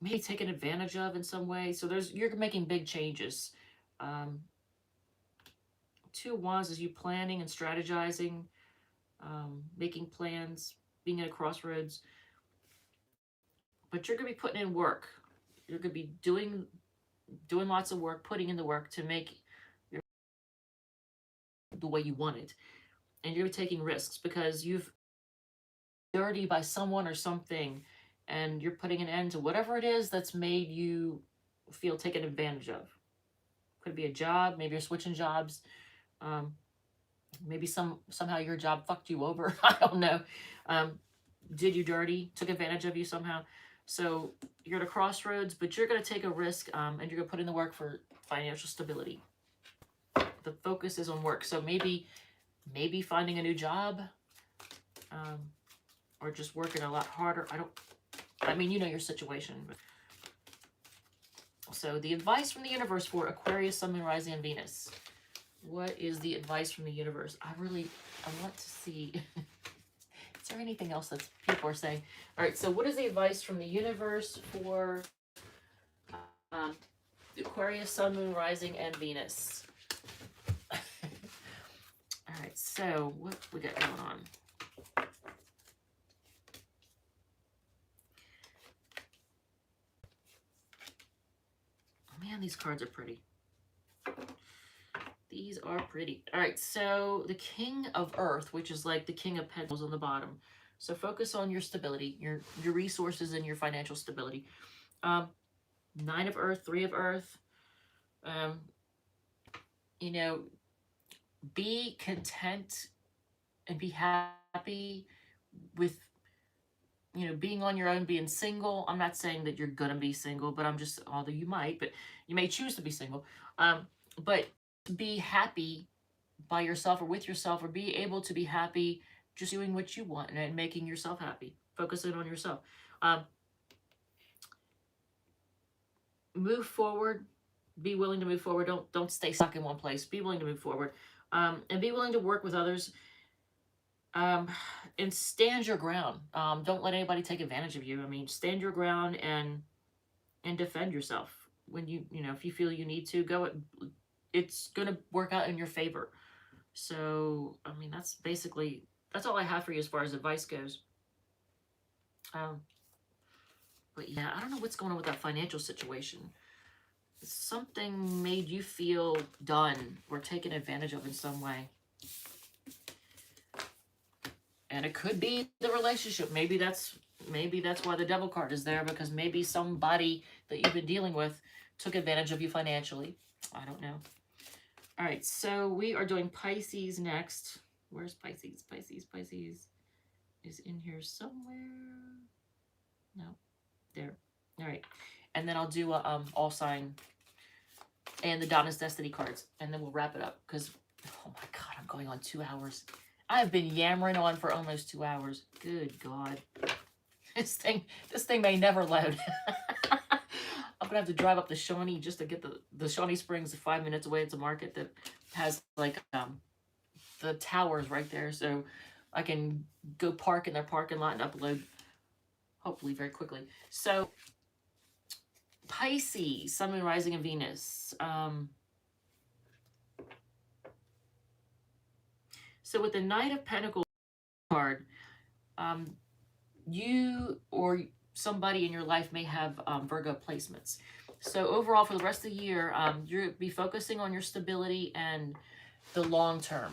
maybe taken advantage of in some way. So you're making big changes. Two of Wands is you planning and strategizing, making plans, being at a crossroads. But you're going to be putting in work. You're going to be doing lots of work, putting in the work to make the way you want it. And you're going to be taking risks because you've been dirty by someone or something, and you're putting an end to whatever it is that's made you feel taken advantage of. Could be a job, maybe you're switching jobs. Maybe somehow your job fucked you over. I don't know. Did you dirty, took advantage of you somehow. So you're at a crossroads, but you're going to take a risk, and you're going to put in the work for financial stability. The focus is on work. So maybe finding a new job, or just working a lot harder. I mean, you know your situation. So the advice from the universe for Aquarius, Sun, Moon, Rising, and Venus. What is the advice from the universe? I want to see. Is there anything else that people are saying? All right, so what is the advice from the universe for Aquarius, Sun, Moon, Rising, and Venus? All right, so what we got going on? Oh, man, these cards are pretty. These are pretty. All right, so the King of Earth, which is like the King of Pentacles on the bottom. So focus on your stability, your resources, and your financial stability. 9 of Earth, 3 of Earth. You know, be content and be happy with, you know, being on your own, being single. I'm not saying that you're gonna be single, but I'm just, although you might, but you may choose to be single. But be happy by yourself or with yourself, or be able to be happy just doing what you want and making yourself happy. Focusing on yourself. Move forward. Be willing to move forward. Don't stay stuck in one place. Be willing to move forward. And be willing to work with others. And stand your ground. Don't let anybody take advantage of you. I mean, stand your ground and defend yourself. When you know, if you feel you need to, go. It's going to work out in your favor. So, I mean, that's all I have for you as far as advice goes. But yeah, I don't know what's going on with that financial situation. Something made you feel done or taken advantage of in some way. And it could be the relationship. Maybe that's why the Devil card is there, because maybe somebody that you've been dealing with took advantage of you financially. I don't know. All right, so we are doing Pisces next. Where's Pisces? Pisces is in here somewhere. No, there. All right, and then I'll do a all sign and the Donna's Destiny cards, and then we'll wrap it up, because, oh my God, I'm going on 2 hours. I've been yammering on for almost 2 hours. Good God. This thing may never load. I'm gonna have to drive up to Shawnee just to get the Shawnee Springs 5 minutes away. It's a market that has like the towers right there, so I can go park in their parking lot and upload. hopefully very quickly. So Pisces, Sun, Moon, Rising, and Venus. So with the Knight of Pentacles card, you or somebody in your life may have Virgo placements. So overall, for the rest of the year, you'll be focusing on your stability and the long-term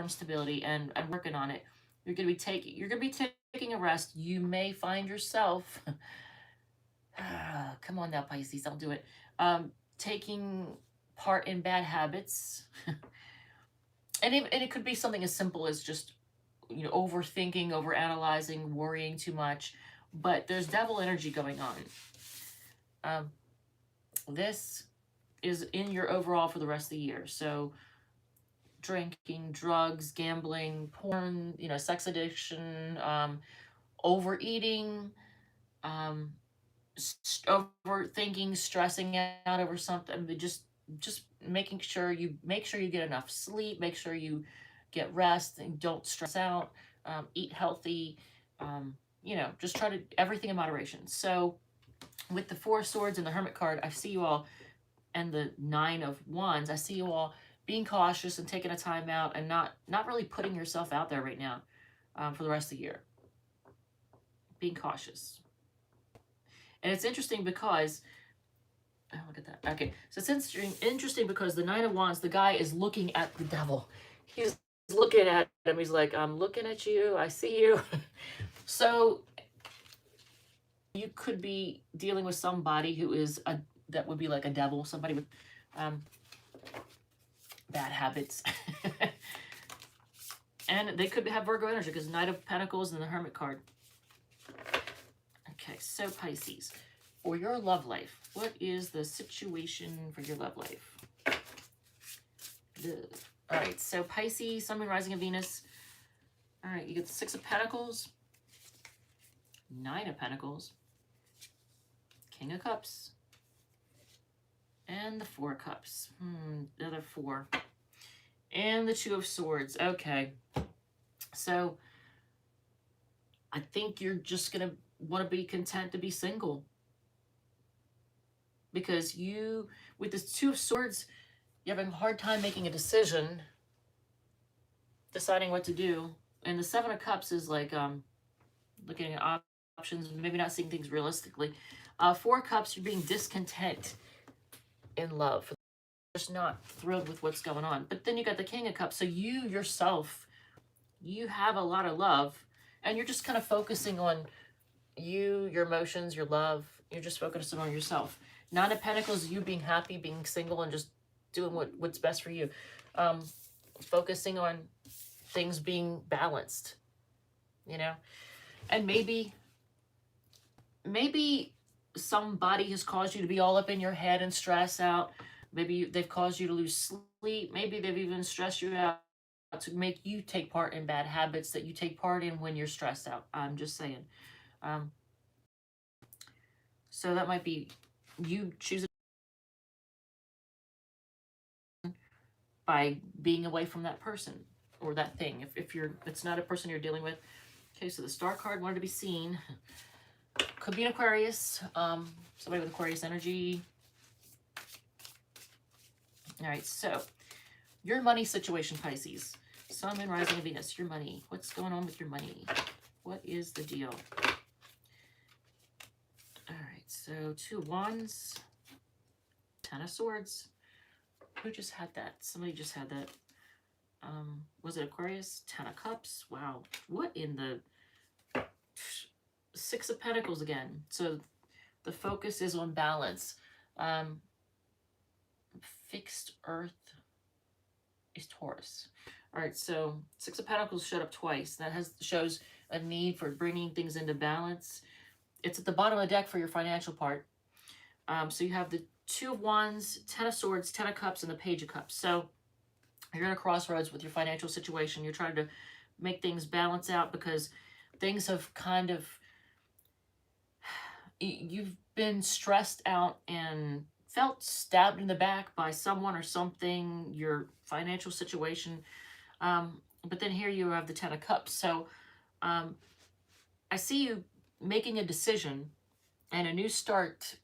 stability, and working on it. You're gonna be taking a rest. You may find yourself, come on now, Pisces, I'll do it. Taking part in bad habits, and it could be something as simple as just, you know, overthinking, overanalyzing, worrying too much. But there's devil energy going on. This is in your overall for the rest of the year. So drinking, drugs, gambling, porn, you know, sex addiction, overeating, overthinking, stressing out over something, but just making sure you get enough sleep, make sure you get rest and don't stress out, eat healthy, you know, just try to everything in moderation. So with the Four of Swords and the Hermit card, I see you all, and the Nine of Wands, I see you all being cautious and taking a time out and not really putting yourself out there right now, for the rest of the year. Being cautious. And it's interesting because, oh, look at that. Okay, so it's interesting because the Nine of Wands, the guy is looking at the devil. He's looking at him. He's like, I'm looking at you. I see you. So you could be dealing with somebody who is that would be like a devil, somebody with bad habits. And they could have Virgo energy because Knight of Pentacles and the Hermit card. Okay, so Pisces, for your love life, what is the situation for your love life? All right, so Pisces, Sun, Moon, Rising, and Venus. All right, you get the Six of Pentacles, Nine of Pentacles, King of Cups, and the Four of Cups. The other four. And the Two of Swords. Okay. So I think you're just going to want to be content to be single. Because you, with this Two of Swords, you're having a hard time making a decision, deciding what to do. And the Seven of Cups is like looking at options, maybe not seeing things realistically. Four of Cups, you're being discontent in love. Just not thrilled with what's going on. But then you got the King of Cups. So you yourself, you have a lot of love, and you're just kind of focusing on you, your emotions, your love. You're just focusing on yourself. Nine of Pentacles, you being happy, being single, and just doing what's best for you. Focusing on things being balanced, you know. And maybe somebody has caused you to be all up in your head and stress out. Maybe they've caused you to lose sleep. Maybe they've even stressed you out to make you take part in bad habits that you take part in when you're stressed out. I'm just saying. So that might be you choosing by being away from that person or that thing. If it's not a person you're dealing with. Okay, so the Star card, wanted to be seen. Could be an Aquarius. Somebody with Aquarius energy. All right, so your money situation, Pisces. Sun, Moon, Rising, and Venus. Your money. What's going on with your money? What is the deal? All right, so Two of Wands. Ten of Swords. Who just had that? Somebody just had that. Was it Aquarius? Ten of Cups. Wow. What in the... Six of Pentacles again. So the focus is on balance. Fixed Earth is Taurus. All right, so Six of Pentacles showed up twice. That shows a need for bringing things into balance. It's at the bottom of the deck for your financial part. So you have the Two of Wands, Ten of Swords, Ten of Cups, and the Page of Cups. So you're at a crossroads with your financial situation. You're trying to make things balance out because things have kind of... You've been stressed out and felt stabbed in the back by someone or something, your financial situation. But then here you have the Ten of Cups. So I see you making a decision and a new start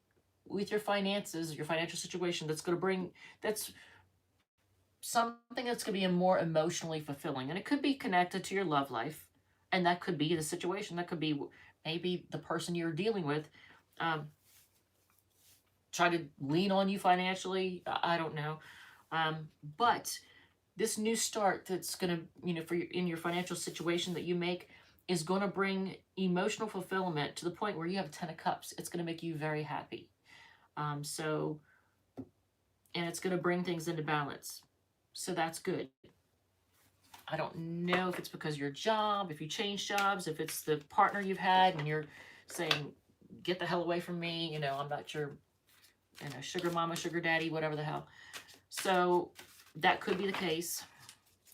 with your finances, your financial situation that's going to bring, that's something that's going to be more emotionally fulfilling. And it could be connected to your love life. And that could be the situation. That could be maybe the person you're dealing with try to lean on you financially. I don't know. But this new start that's going to, you know, in your financial situation that you make is going to bring emotional fulfillment to the point where you have a 10 of cups. It's going to make you very happy. And it's going to bring things into balance. So that's good. I don't know if it's because of your job, if you change jobs, if it's the partner you've had and you're saying, get the hell away from me. You know, I'm not your, you know, sugar mama, sugar daddy, whatever the hell. So that could be the case.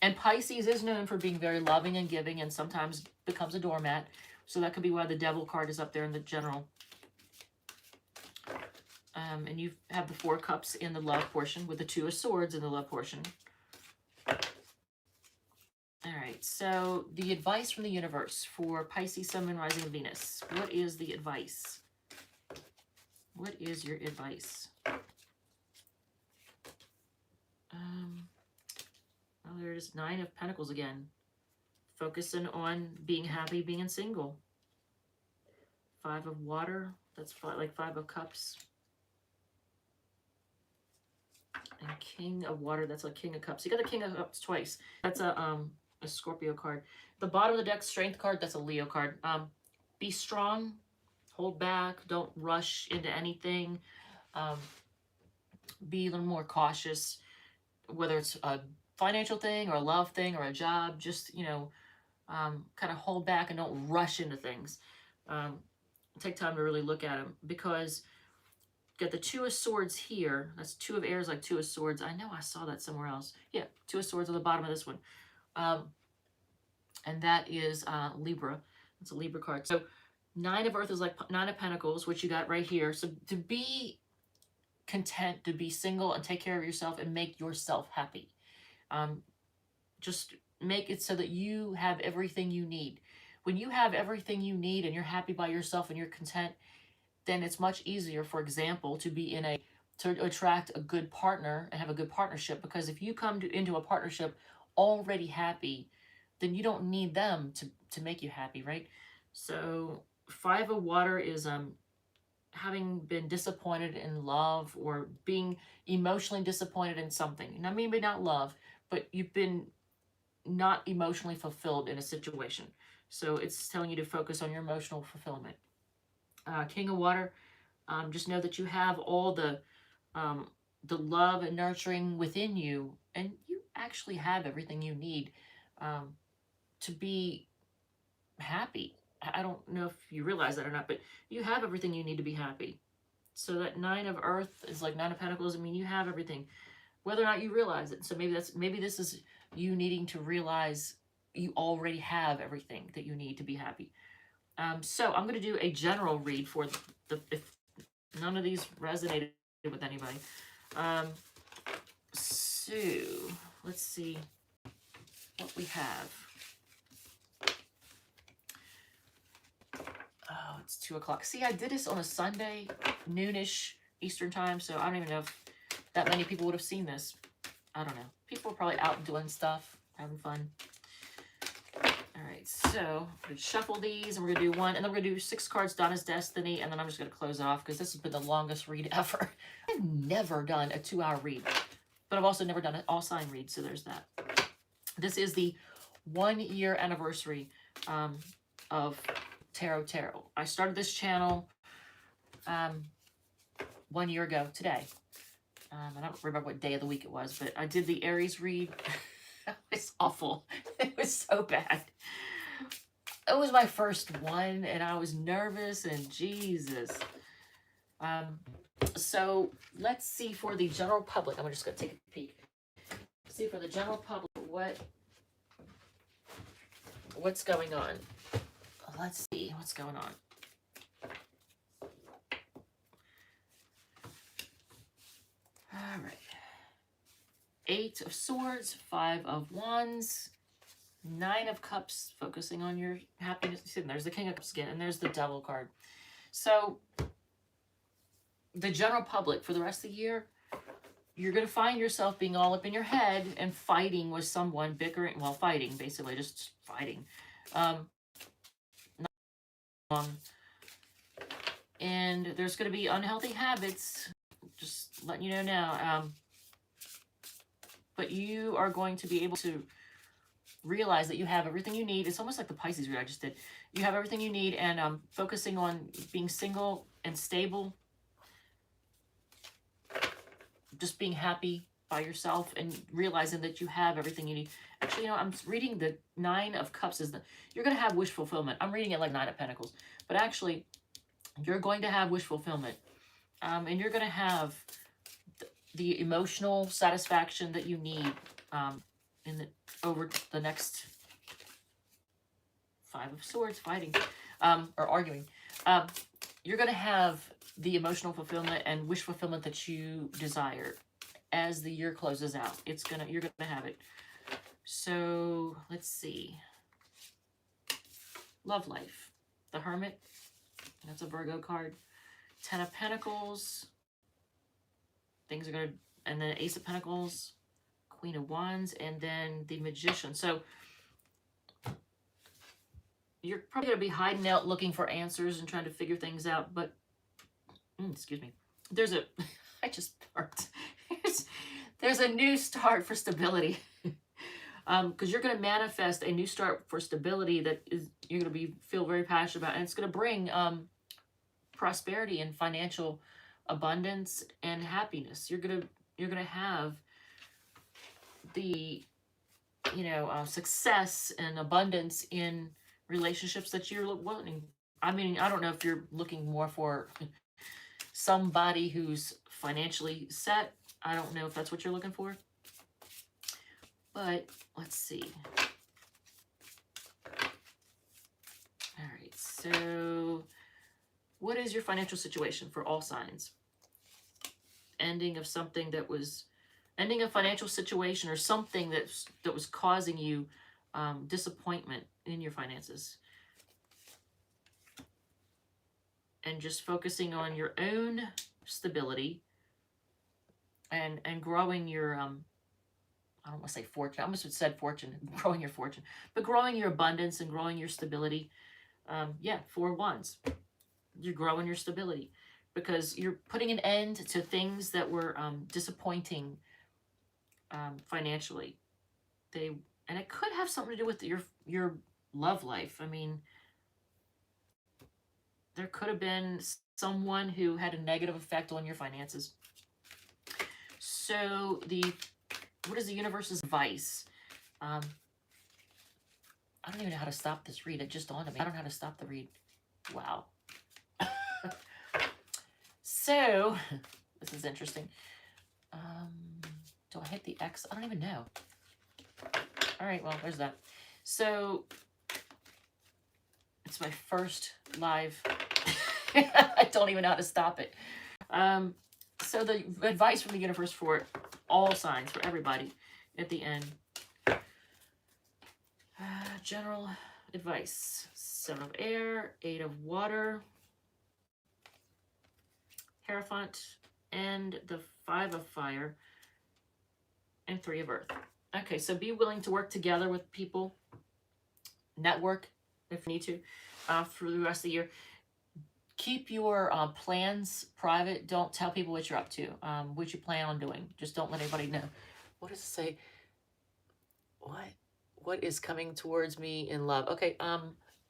And Pisces is known for being very loving and giving and sometimes becomes a doormat. So that could be why the Devil card is up there in the general. And you have the 4 cups in the love portion with the 2 of swords in the love portion. All right, so the advice from the universe for Pisces, Sun, Moon, Rising, and Venus. What is the advice? What is your advice? Well, there's 9 of Pentacles again. Focusing on being happy, being single. 5 of Water. That's like 5 of Cups. And King of Water. That's like King of Cups. You got the King of Cups twice. That's a Scorpio card. The bottom of the deck, Strength card. That's a Leo card. Be strong. Hold back. Don't rush into anything. Be a little more cautious. Whether it's a financial thing or a love thing or a job, just, you know, kind of hold back and don't rush into things. Take time to really look at them, because got the 2 of Swords here. That's 2 of Airs, like 2 of Swords. I know I saw that somewhere else. Yeah, 2 of Swords on the bottom of this one. And that is Libra. It's a Libra card. So 9 of Earth is like 9 of Pentacles, which you got right here. So to be content, to be single and take care of yourself and make yourself happy. Just make it so that you have everything you need. When you have everything you need and you're happy by yourself and you're content, then it's much easier, for example, to attract a good partner and have a good partnership. Because if you come into a partnership already happy, then you don't need them to make you happy, right? So 5 of Water is having been disappointed in love or being emotionally disappointed in something. Now, maybe not love, but you've been not emotionally fulfilled in a situation. So it's telling you to focus on your emotional fulfillment. King of Water, just know that you have all the love and nurturing within you, and you actually have everything you need to be happy. I don't know if you realize that or not, but you have everything you need to be happy. So that 9 of Earth is like 9 of Pentacles. I mean, you have everything, whether or not you realize it. So maybe this is you needing to realize you already have everything that you need to be happy. So I'm going to do a general read for if none of these resonated with anybody. So let's see what we have. Oh, it's 2 o'clock. See, I did this on a Sunday, noonish Eastern time, so I don't even know if that many people would have seen this. I don't know. People are probably out doing stuff, having fun. All right, so I'm going to shuffle these, and we're going to do one, and then we're going to do 6 cards, Donna's Destiny, and then I'm just going to close off, because this has been the longest read ever. I've never done a 2-hour read, but I've also never done an all-sign read, so there's that. This is the 1-year anniversary of Tarot. I started this channel 1 year ago today. I don't remember what day of the week it was, but I did the Aries read. It was awful. It was so bad. It was my first one, and I was nervous, and Jesus. So let's see for the general public. I'm just going to take a peek. See for the general public what's going on. Let's see what's going on. All right. 8 of Swords, 5 of Wands, Nine of Cups, focusing on your happiness. See, there's the King of Cups again, and there's the Devil card. So the general public for the rest of the year, you're going to find yourself being all up in your head and fighting with someone, bickering, well, fighting, basically, just fighting. And there's going to be unhealthy habits, just letting you know now. But you are going to be able to realize that you have everything you need. It's almost like the Pisces read I just did. You have everything you need, and focusing on being single and stable, just being happy by yourself and realizing that you have everything you need. Actually, you know, I'm reading the Nine of Cups is you're going to have wish fulfillment. I'm reading it like Nine of Pentacles, but actually you're going to have wish fulfillment, and you're going to have the emotional satisfaction that you need over the next Five of Swords, fighting or arguing. You're going to have the emotional fulfillment and wish fulfillment that you desire as the year closes out. You're gonna have it. So let's see. Love life. The Hermit. That's a Virgo card. Ten of Pentacles. Things are gonna, and then Ace of Pentacles, Queen of Wands, and then the Magician. So you're probably gonna be hiding out looking for answers and trying to figure things out, but excuse me. I just burped. There's a new start for stability. Because you're going to manifest a new start for stability that you're going to feel very passionate about. And it's going to bring prosperity and financial abundance and happiness. You're going to have the, success and abundance in relationships that you're wanting. I mean, I don't know if you're looking more for somebody who's financially set. I don't know if that's what you're looking for. But let's see. All right. So what is your financial situation for all signs? Ending of something that was, ending a financial situation or something that was causing you disappointment in your finances. And just focusing on your own stability and growing your, I don't want to say fortune. I almost said fortune, growing your fortune. But growing your abundance and growing your stability. Yeah, Four of Wands. You're growing your stability because you're putting an end to things that were disappointing financially. And it could have something to do with your love life. I mean, there could have been someone who had a negative effect on your finances. So what is the universe's advice? I don't even know how to stop this read. It just dawned on me. I don't know how to stop the read. Wow. So, this is interesting. Do I hit the X? I don't even know. All right, well, there's that. So, it's my first live. I don't even know how to stop it. So the advice from the universe for all signs, for everybody, at the end. General advice. Seven of Air, Eight of Water, Hierophant, and the Five of Fire, and Three of Earth. Okay, so be willing to work together with people. Network, if you need to, for the rest of the year. Keep your plans private. Don't tell people what you're up to, what you plan on doing. Just don't let anybody know. What does it say? What is coming towards me in love? Okay,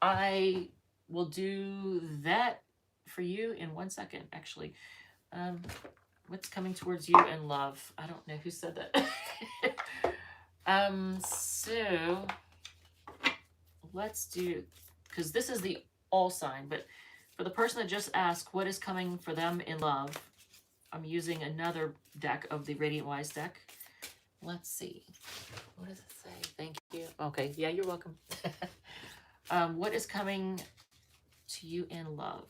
I will do that for you in 1 second, actually. What's coming towards you in love? I don't know who said that. So let's do, because this is the all sign, but for the person that just asked what is coming for them in love, I'm using another deck of the Radiant Wise deck. Let's see. What does it say? Thank you. Okay. Yeah, you're welcome. What is coming to you in love?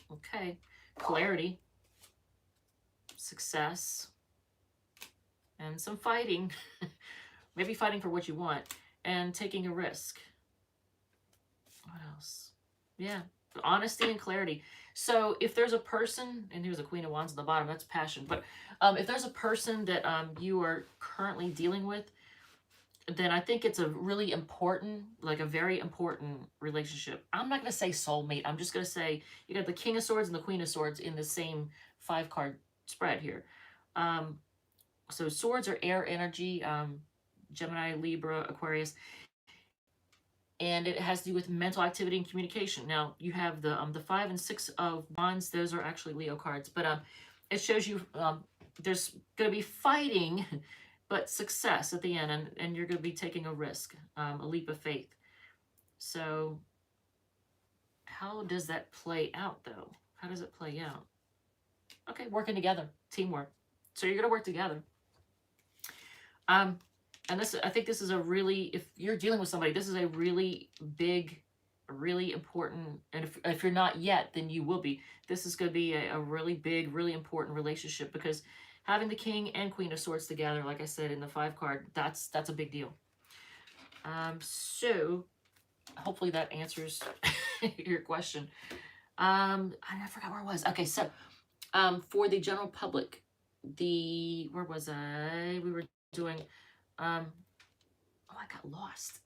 Okay. Clarity. Success. And some fighting. maybe fighting for what you want and taking a risk. What else? Yeah, honesty and clarity. So if there's a person, and here's a Queen of Wands on the bottom, that's passion. But if there's a person that you are currently dealing with, then I think it's a really important, like a very important relationship. I'm not going to say soulmate. I'm just going to say you got the King of Swords and the Queen of Swords in the same 5-card spread here. So swords are air energy, Gemini, Libra, Aquarius. And it has to do with mental activity and communication. Now, you have the 5 and 6 of Wands. Those are actually Leo cards. But it shows you there's going to be fighting, but success at the end. And you're going to be taking a risk, a leap of faith. So how does that play out, though? How does it play out? Okay, working together. Teamwork. So you're going to work together. And this, I think this is a really, if you're dealing with somebody, this is a really big, really important, and if you're not yet, then you will be. This is going to be a really big, really important relationship, because having the King and Queen of Swords together, like I said, in the 5 card, that's a big deal. So hopefully that answers your question. I forgot where I was. Okay, so for the general public, where was I? We were doing... oh, I got lost.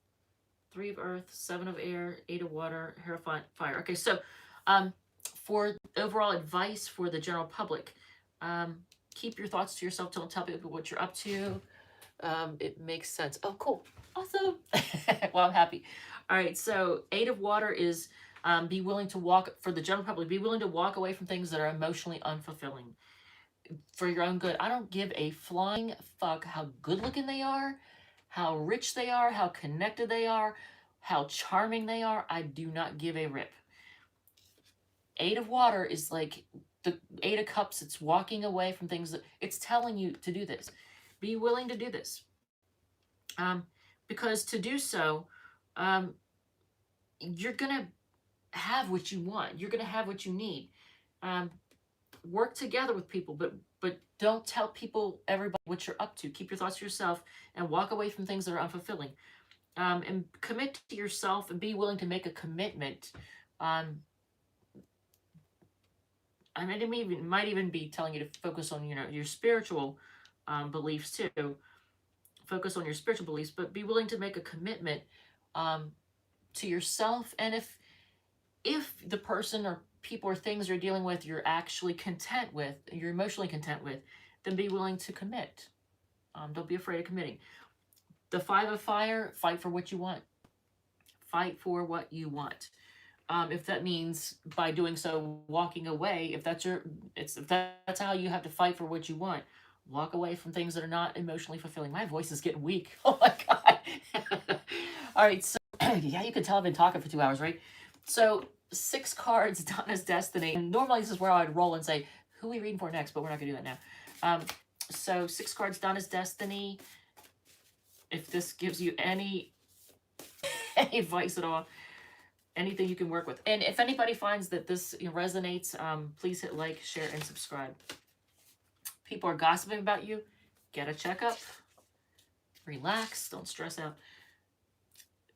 3 of Earth, 7 of Air, 8 of Water, Hierophant, Fire. Okay, so for overall advice for the general public, keep your thoughts to yourself. Don't tell people what you're up to. It makes sense. Oh, cool. Awesome. Well, I'm happy. All right, so 8 of Water is be willing to walk, for the general public, be willing to walk away from things that are emotionally unfulfilling. For your own good. I don't give a flying fuck how good looking they are, how rich they are, how connected they are, how charming they are. I do not give a rip. 8 of Water is like the 8 of Cups. It's walking away from things that it's telling you to do this. Be willing to do this. Because to do so, you're going to have what you want. You're going to have what you need. Work together with people, but don't tell people, everybody, what you're up to. Keep your thoughts to yourself and walk away from things that are unfulfilling. And commit to yourself and be willing to make a commitment. I mean, it might even be telling you to focus on, your spiritual beliefs too. Focus on your spiritual beliefs, but be willing to make a commitment to yourself. And if the person or people or things you're dealing with, you're actually content with, you're emotionally content with, then be willing to commit. Don't be afraid of committing. The 5 of Fire, fight for what you want. Fight for what you want. If that means by doing so, walking away, if that's how you have to fight for what you want, walk away from things that are not emotionally fulfilling. My voice is getting weak. Oh my God. All right. So yeah, you can tell I've been talking for 2 hours, right? So 6 cards, Donna's Destiny. And normally this is where I'd roll and say, who are we reading for next? But we're not going to do that now. So 6 cards, Donna's Destiny. If this gives you any advice at all, anything you can work with. And if anybody finds that this resonates, please hit like, share, and subscribe. People are gossiping about you. Get a checkup. Relax. Don't stress out.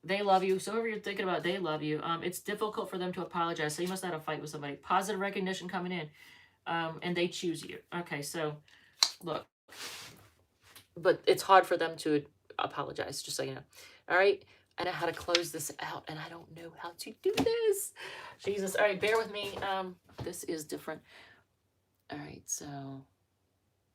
They love you. So whoever you're thinking about, they love you. It's difficult for them to apologize. So you must have had a fight with somebody. Positive recognition coming in. And they choose you. Okay, so look. But it's hard for them to apologize, just so you know. All right. I know how to close this out, and I don't know how to do this. Jesus. All right, bear with me. This is different. All right, so